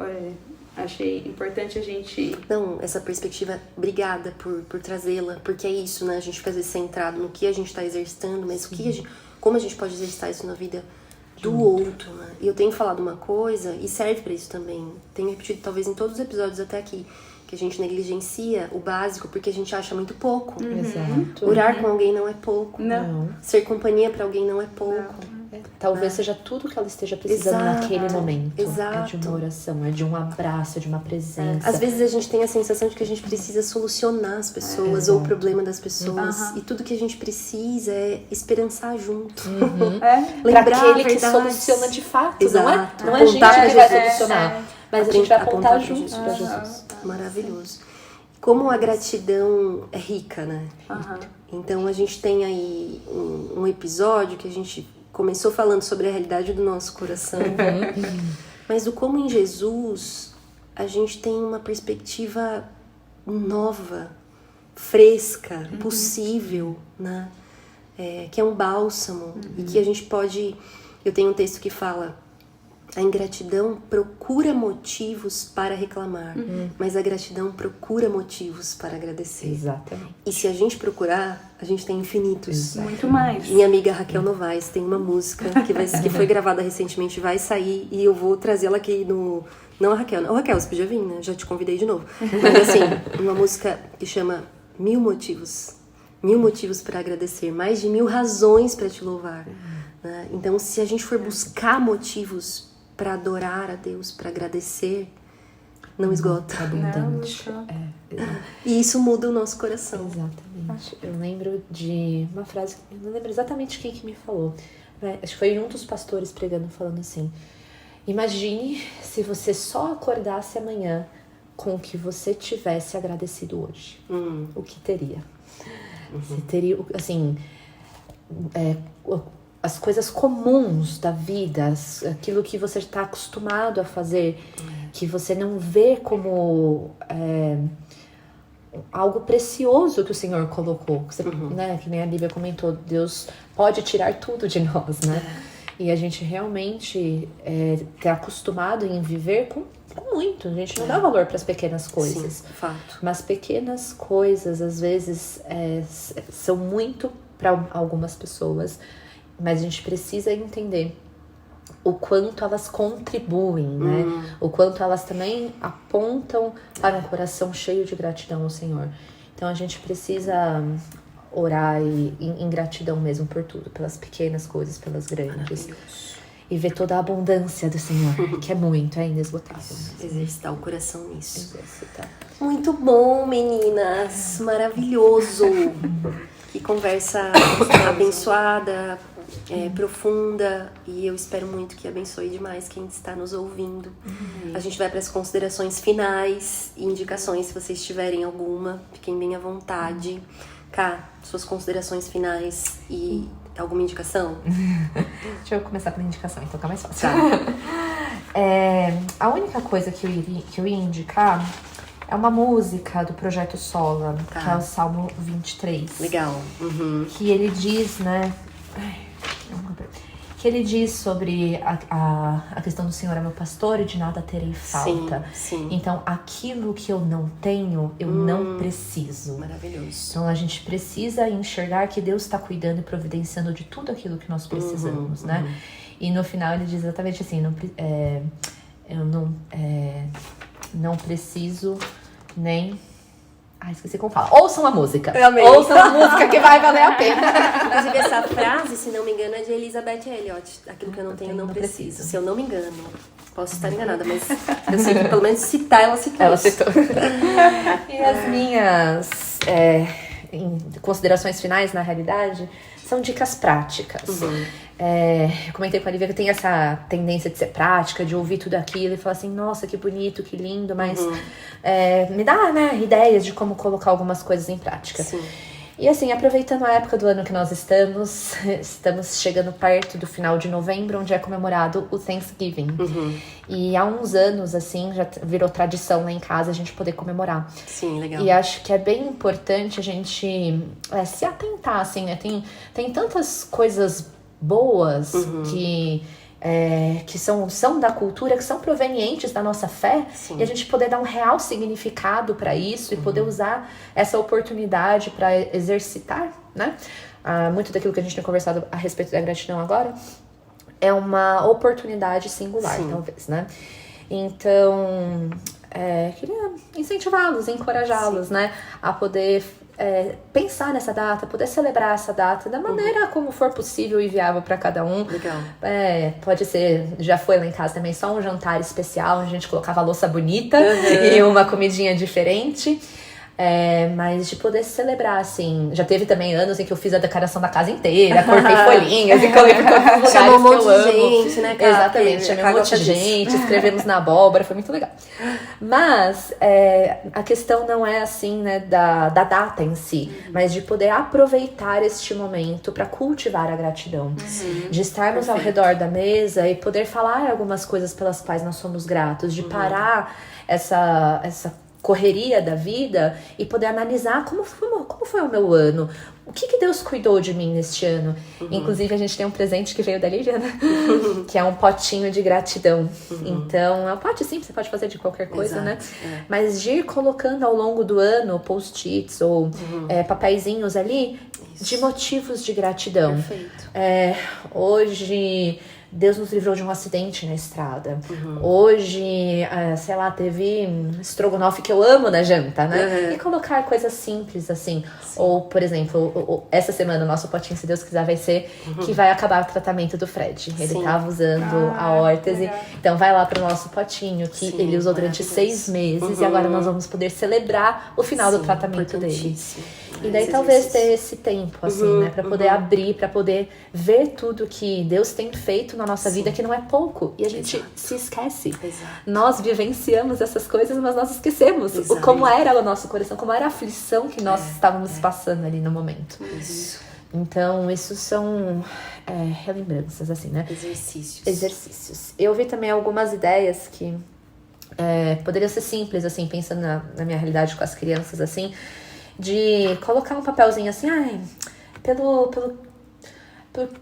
achei importante a gente... Não, essa perspectiva, obrigada por trazê-la, porque é isso, né? A gente fica às vezes centrado no que a gente está exercitando, mas o que como a gente pode exercitar isso na vida do outro, né? E eu tenho falado uma coisa, e serve pra isso também, tenho repetido talvez em todos os episódios até aqui, que a gente negligencia o básico porque a gente acha muito pouco. Exato. Orar com alguém não é pouco. Não. Ser companhia pra alguém não é pouco. Talvez seja tudo que ela esteja precisando Exato. naquele momento. Exato. É de uma oração, é de um abraço, é de uma presença. Às vezes a gente tem a sensação de que a gente precisa solucionar as pessoas ou o problema das pessoas. E tudo que a gente precisa é esperançar junto. Pra Lembrar aquele a que verdade. soluciona de fato. Exato. Não é a gente Apontar pra que vai Jesus. solucionar. Mas a gente vai apontar pra juntos Jesus. pra Jesus. Maravilhoso. Como a gratidão é rica, né? Então a gente tem aí um episódio que a gente começou falando sobre a realidade do nosso coração. Mas do como em Jesus a gente tem uma perspectiva nova, fresca, possível, né? Que é um bálsamo. E que a gente pode... Eu tenho um texto que fala: a ingratidão procura motivos para reclamar, mas a gratidão procura motivos para agradecer. Exatamente. E se a gente procurar, a gente tem infinitos. Muito mais. Minha amiga Raquel Novaes tem uma música que foi gravada recentemente, vai sair, e eu vou trazê-la aqui no... Não a Raquel, não. Ô, Raquel, você podia vir, né? Já te convidei de novo. Mas assim, uma música que chama 1000 motivos. 1000 motivos para agradecer, mais de 1000 razões para te louvar. Né? Então, se a gente for buscar motivos para adorar a Deus, para agradecer, não esgota. Abundante. E isso muda o nosso coração. Exatamente. Eu lembro de uma frase, eu não lembro exatamente quem que me falou. Acho que foi um dos pastores pregando, falando assim: imagine se você só acordasse amanhã com o que você tivesse agradecido hoje. O que teria? Você teria, assim, as coisas comuns da vida, aquilo que você está acostumado a fazer, que você não vê como algo precioso que o Senhor colocou. Você, né, que nem a Lívia comentou, Deus pode tirar tudo de nós, né? E a gente realmente tá acostumado em viver com muito. A gente não dá valor para as pequenas coisas. Sim, fato. Mas pequenas coisas, às vezes, são muito para algumas pessoas. Mas a gente precisa entender o quanto elas contribuem, né? O quanto elas também apontam para um coração cheio de gratidão ao Senhor. Então a gente precisa orar em gratidão mesmo por tudo, pelas pequenas coisas, pelas grandes. E ver toda a abundância do Senhor, que é muito, é inesgotável. Exercitar o coração nisso. Exercitar. Muito bom, meninas. Maravilhoso. Que conversa abençoada, profunda. E eu espero muito que abençoe demais quem está nos ouvindo. A gente vai para as considerações finais e indicações, se vocês tiverem alguma. Fiquem bem à vontade. Cá, suas considerações finais e alguma indicação? Deixa eu começar pela indicação, então fica mais fácil. A única coisa que eu ia indicar é uma música do Projeto Sola, que é o Salmo 23. Legal. Que ele diz, né? Que ele diz sobre a questão do Senhor é meu pastor e de nada terei falta. Sim. Então, aquilo que eu não tenho, eu não preciso. Maravilhoso. Então, a gente precisa enxergar que Deus está cuidando e providenciando de tudo aquilo que nós precisamos, né? E no final ele diz exatamente assim, eu não preciso nem... esqueci como fala. Ouçam a música. Amei. Ouçam a música que vai valer a pena. Inclusive, essa frase, se não me engano, é de Elizabeth Elliot. Aquilo que eu não tenho, não preciso. Se eu não me engano. Posso estar enganada, mas eu sei que pelo menos citar, ela citou. Ela citou. E as minhas considerações finais, na realidade, são dicas práticas. Eu comentei com a Lívia que eu tenho essa tendência de ser prática, de ouvir tudo aquilo e falar assim, nossa, que bonito, que lindo, mas me dá, né, ideias de como colocar algumas coisas em prática. Sim. E assim, aproveitando a época do ano que nós estamos chegando perto do final de novembro, onde é comemorado o Thanksgiving. E há uns anos, assim, já virou tradição lá em casa a gente poder comemorar. Sim, legal. E acho que é bem importante a gente se atentar, assim, né? Tem tantas coisas boas que são da cultura, que são provenientes da nossa fé. Sim. E a gente poder dar um real significado para isso e poder usar essa oportunidade para exercitar, né? Muito daquilo que a gente tem conversado a respeito da gratidão agora é uma oportunidade singular, talvez, né? Então, queria incentivá-los, encorajá-los, né? A poder pensar nessa data, poder celebrar essa data da maneira como for possível e viável para cada um. Legal. Pode ser, já foi lá em casa também, só um jantar especial, onde a gente colocava a louça bonita e uma comidinha diferente. Mas de poder celebrar, assim. Já teve também anos em que eu fiz a decoração da casa inteira, cortei folhinhas e coloquei por todos os lugares. Chamou um monte que eu de amo. gente, né, cara? Exatamente, chamei um monte de gente, escrevemos na abóbora, foi muito legal. Mas a questão não é assim, né, da data em si, mas de poder aproveitar este momento para cultivar a gratidão. De estarmos ao redor da mesa e poder falar algumas coisas pelas quais nós somos gratos, de parar essa correria da vida e poder analisar como foi o meu ano, o que Deus cuidou de mim neste ano. Inclusive a gente tem um presente que veio da Liliana, que é um potinho de gratidão. Então é um pote simples, você pode fazer de qualquer coisa, né? Mas de ir colocando ao longo do ano post-its ou papeizinhos ali de motivos de gratidão. Perfeito. Hoje Deus nos livrou de um acidente na estrada. Hoje, sei lá, teve estrogonofe que eu amo na janta, né? E colocar coisas simples, assim. Sim. Ou, por exemplo, essa semana o nosso potinho, se Deus quiser, vai ser que vai acabar o tratamento do Fred. Ele tava usando a órtese. Então vai lá pro nosso potinho, que ele usou durante 6 meses. E agora nós vamos poder celebrar o final do tratamento dele. E daí talvez ter esse tempo, assim, né? Pra poder abrir, pra poder ver tudo que Deus tem feito na nossa vida, que não é pouco. E a gente se esquece. Nós vivenciamos essas coisas, mas nós esquecemos como era o nosso coração, como era a aflição que nós estávamos passando ali no momento. Então, isso são relembranças, assim, né? Exercícios. Eu vi também algumas ideias que poderiam ser simples, assim, pensando na minha realidade com as crianças, assim, de colocar um papelzinho assim, pelo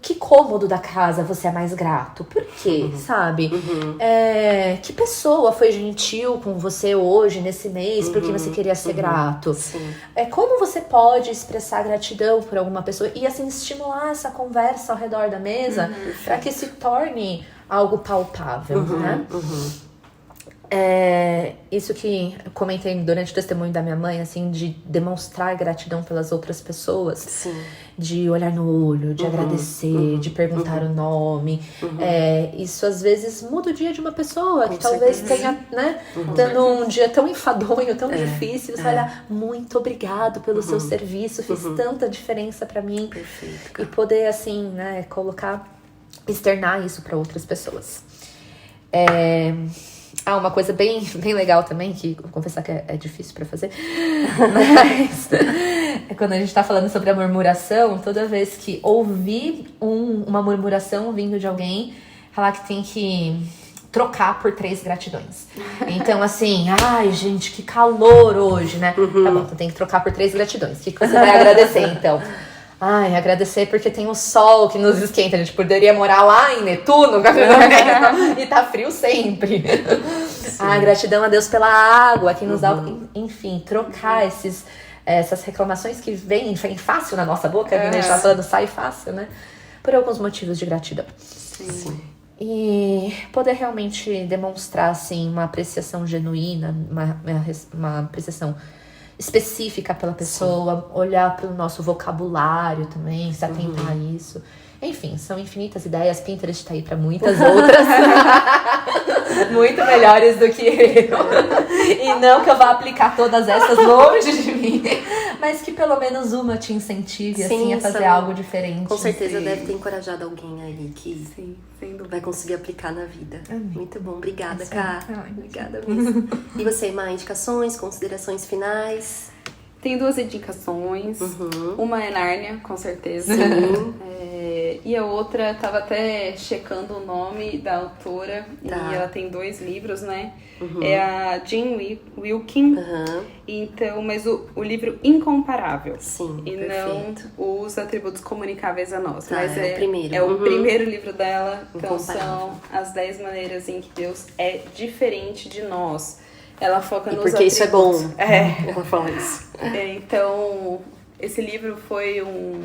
que cômodo da casa você é mais grato? Por quê? Sabe? Que pessoa foi gentil com você hoje, nesse mês, porque você queria ser grato? Como você pode expressar gratidão por alguma pessoa? E assim, estimular essa conversa ao redor da mesa para que se torne algo palpável, né? Isso que eu comentei durante o testemunho da minha mãe, assim, de demonstrar gratidão pelas outras pessoas. Sim. De olhar no olho, de agradecer, de perguntar o nome. Isso às vezes muda o dia de uma pessoa que talvez tenha, né, dando um dia tão enfadonho, tão difícil. Você vai olhar, muito obrigado pelo seu serviço, fez tanta diferença pra mim. Perfeito. E poder, assim, né, externar isso pra outras pessoas. Uma coisa bem legal também, que vou confessar que é difícil pra fazer, mas é quando a gente tá falando sobre a murmuração, toda vez que ouvir uma murmuração vindo de alguém, falar que tem que trocar por 3 gratidões. Então, assim, ai, gente, que calor hoje, né? Tá bom, então tem que trocar por 3 gratidões. O que você vai agradecer, então? Ai, agradecer porque tem o sol que nos esquenta. A gente poderia morar lá em Netuno e tá frio sempre. Gratidão a Deus pela água que nos dá... Enfim, trocar essas reclamações que vêm fácil na nossa boca, que a gente tá falando, sai fácil, né? Por alguns motivos de gratidão. Sim. E poder realmente demonstrar, assim, uma apreciação genuína, uma apreciação específica pela pessoa, olhar para o nosso vocabulário também, se atentar a isso. Enfim, são infinitas ideias. Pinterest tá aí para muitas outras. Muito melhores do que eu. E não que eu vá aplicar todas essas longe de mim, mas que pelo menos uma te incentive assim, a fazer algo diferente. Com certeza deve ter encorajado alguém aí que sem vai conseguir aplicar na vida. Amém. Muito bom, obrigada, Ká. Obrigada mesmo. E você, Má, indicações, considerações finais? Tem 2 indicações. Uma é Nárnia, com certeza. Sim. E a outra, tava até checando o nome da autora. E ela tem 2 livros, né? É a Jean Wilkin. Então, mas o livro Incomparável. Sim, e perfeito. Não Os Atributos Comunicáveis a Nós. Mas é o primeiro. É o primeiro livro dela. Então, são as 10 maneiras em que Deus é diferente de nós. Ela foca nos porque atributos. isso é bom. Ela fala isso. Então, esse livro foi um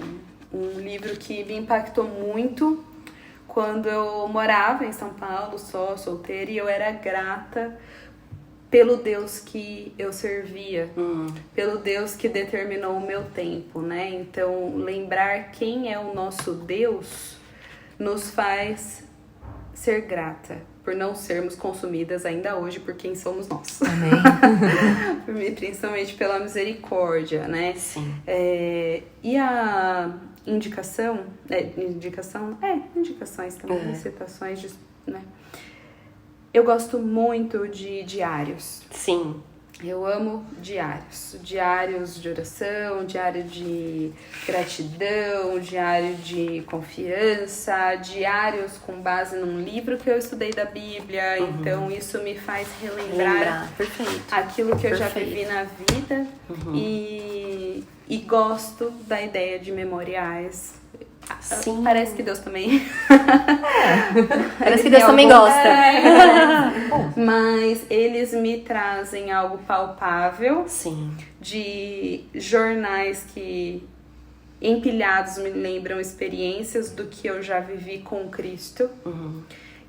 livro que me impactou muito quando eu morava em São Paulo, só solteira, e eu era grata pelo Deus que eu servia, pelo Deus que determinou o meu tempo, né? Então, lembrar quem é o nosso Deus nos faz ser grata por não sermos consumidas ainda hoje por quem somos nós. Amém. Principalmente pela misericórdia, né? Sim. E a indicações também, citações, né? Eu gosto muito de diários. Sim. Eu amo diários de oração, diário de gratidão, diário de confiança, diários com base num livro que eu estudei da Bíblia. Então isso me faz relembrar aquilo que eu já vivi na vida. E gosto da ideia de memoriais. Sim. Parece que Deus também... Parece que Deus também gosta. Mas eles me trazem algo palpável. Sim. De jornais que empilhados me lembram experiências do que eu já vivi com Cristo.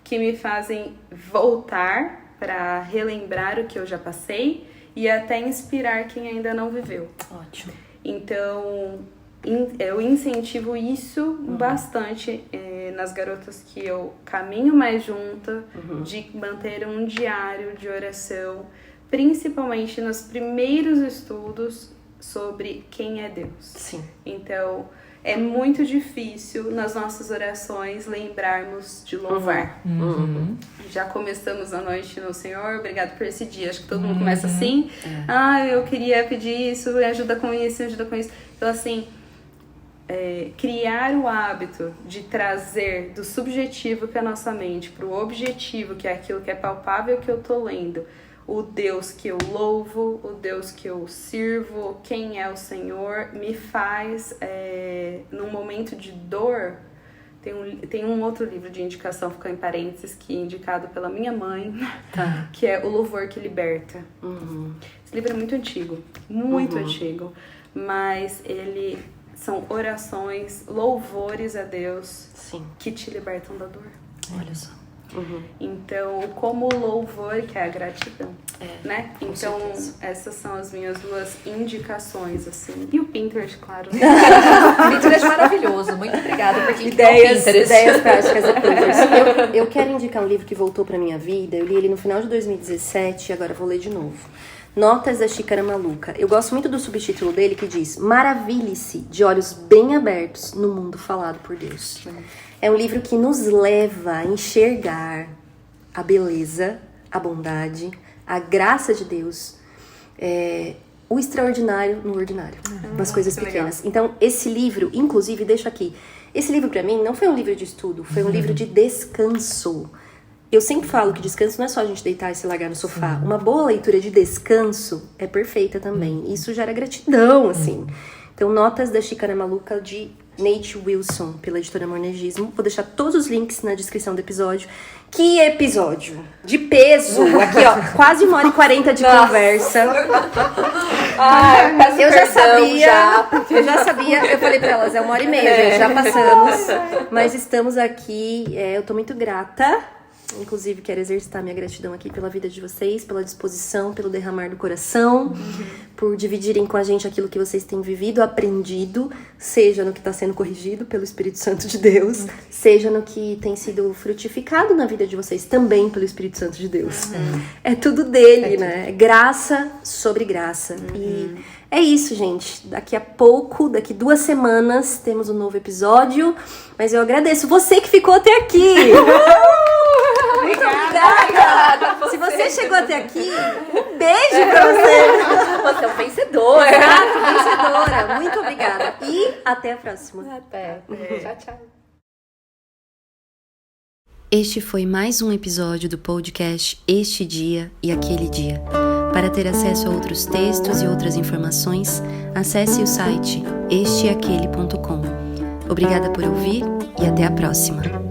Que me fazem voltar para relembrar o que eu já passei e até inspirar quem ainda não viveu. Ótimo. Então... eu incentivo isso bastante nas garotas que eu caminho mais junto, de manter um diário de oração, principalmente nos primeiros estudos sobre quem é Deus. Sim. Então, é muito difícil nas nossas orações lembrarmos de louvar. Já começamos a noite no Senhor, obrigado por esse dia. Acho que todo mundo começa assim. Eu queria pedir isso, ajuda com isso, ajuda com isso. Então, assim... criar o hábito de trazer do subjetivo que é a nossa mente para o objetivo, que é aquilo que é palpável que eu tô lendo, o Deus que eu louvo, o Deus que eu sirvo, quem é o Senhor, me faz, num momento de dor. Tem um outro livro de indicação, ficou em parênteses, que é indicado pela minha mãe, que é O Louvor que Liberta. Esse livro é muito antigo, antigo, mas ele... são orações, louvores a Deus, que te libertam da dor. Olha só. Então, como o louvor, que é a gratidão, né? Então, essas são as minhas 2 indicações, assim. E o Pinterest, claro. Né? O Pinterest é maravilhoso. Muito obrigada por indicar o Pinterest. Ideias práticas do Pinterest. Eu quero indicar um livro que voltou pra minha vida. Eu li ele no final de 2017 e agora vou ler de novo. Notas da Xícara Maluca. Eu gosto muito do subtítulo dele que diz: maravilhe-se de olhos bem abertos no mundo falado por Deus. É um livro que nos leva a enxergar a beleza, a bondade, a graça de Deus, o extraordinário no ordinário, nas coisas pequenas. Legal. Então, esse livro, inclusive, deixo aqui, esse livro pra mim não foi um livro de estudo, foi um livro de descanso. Eu sempre falo que descanso não é só a gente deitar e se largar no sofá. Uma boa leitura de descanso é perfeita também. Isso gera gratidão, assim. Então, Notas da Xícara Maluca, de Nate Wilson, pela editora Monergismo. Vou deixar todos os links na descrição do episódio. Que episódio de peso! Aqui, ó, quase 1h40 de conversa. Eu já sabia. Eu falei pra elas, é 1h30, gente, já passamos. Mas estamos aqui, eu tô muito grata. Inclusive, quero exercitar minha gratidão aqui pela vida de vocês, pela disposição, pelo derramar do coração, por dividirem com a gente aquilo que vocês têm vivido, aprendido, seja no que está sendo corrigido pelo Espírito Santo de Deus, seja no que tem sido frutificado na vida de vocês também pelo Espírito Santo de Deus. É tudo dele, né? Graça sobre graça. E é isso, gente. Daqui a pouco, daqui 2 semanas, temos um novo episódio. Mas eu agradeço você que ficou até aqui. Muito obrigada! Se você chegou até aqui, um beijo pra você! Você é um vencedor! Vencedora! Muito obrigada! E até a próxima! Até! Tchau, tchau! Este foi mais um episódio do podcast Este Dia e Aquele Dia. Para ter acesso a outros textos e outras informações, acesse o site esteaquele.com. Obrigada por ouvir e até a próxima!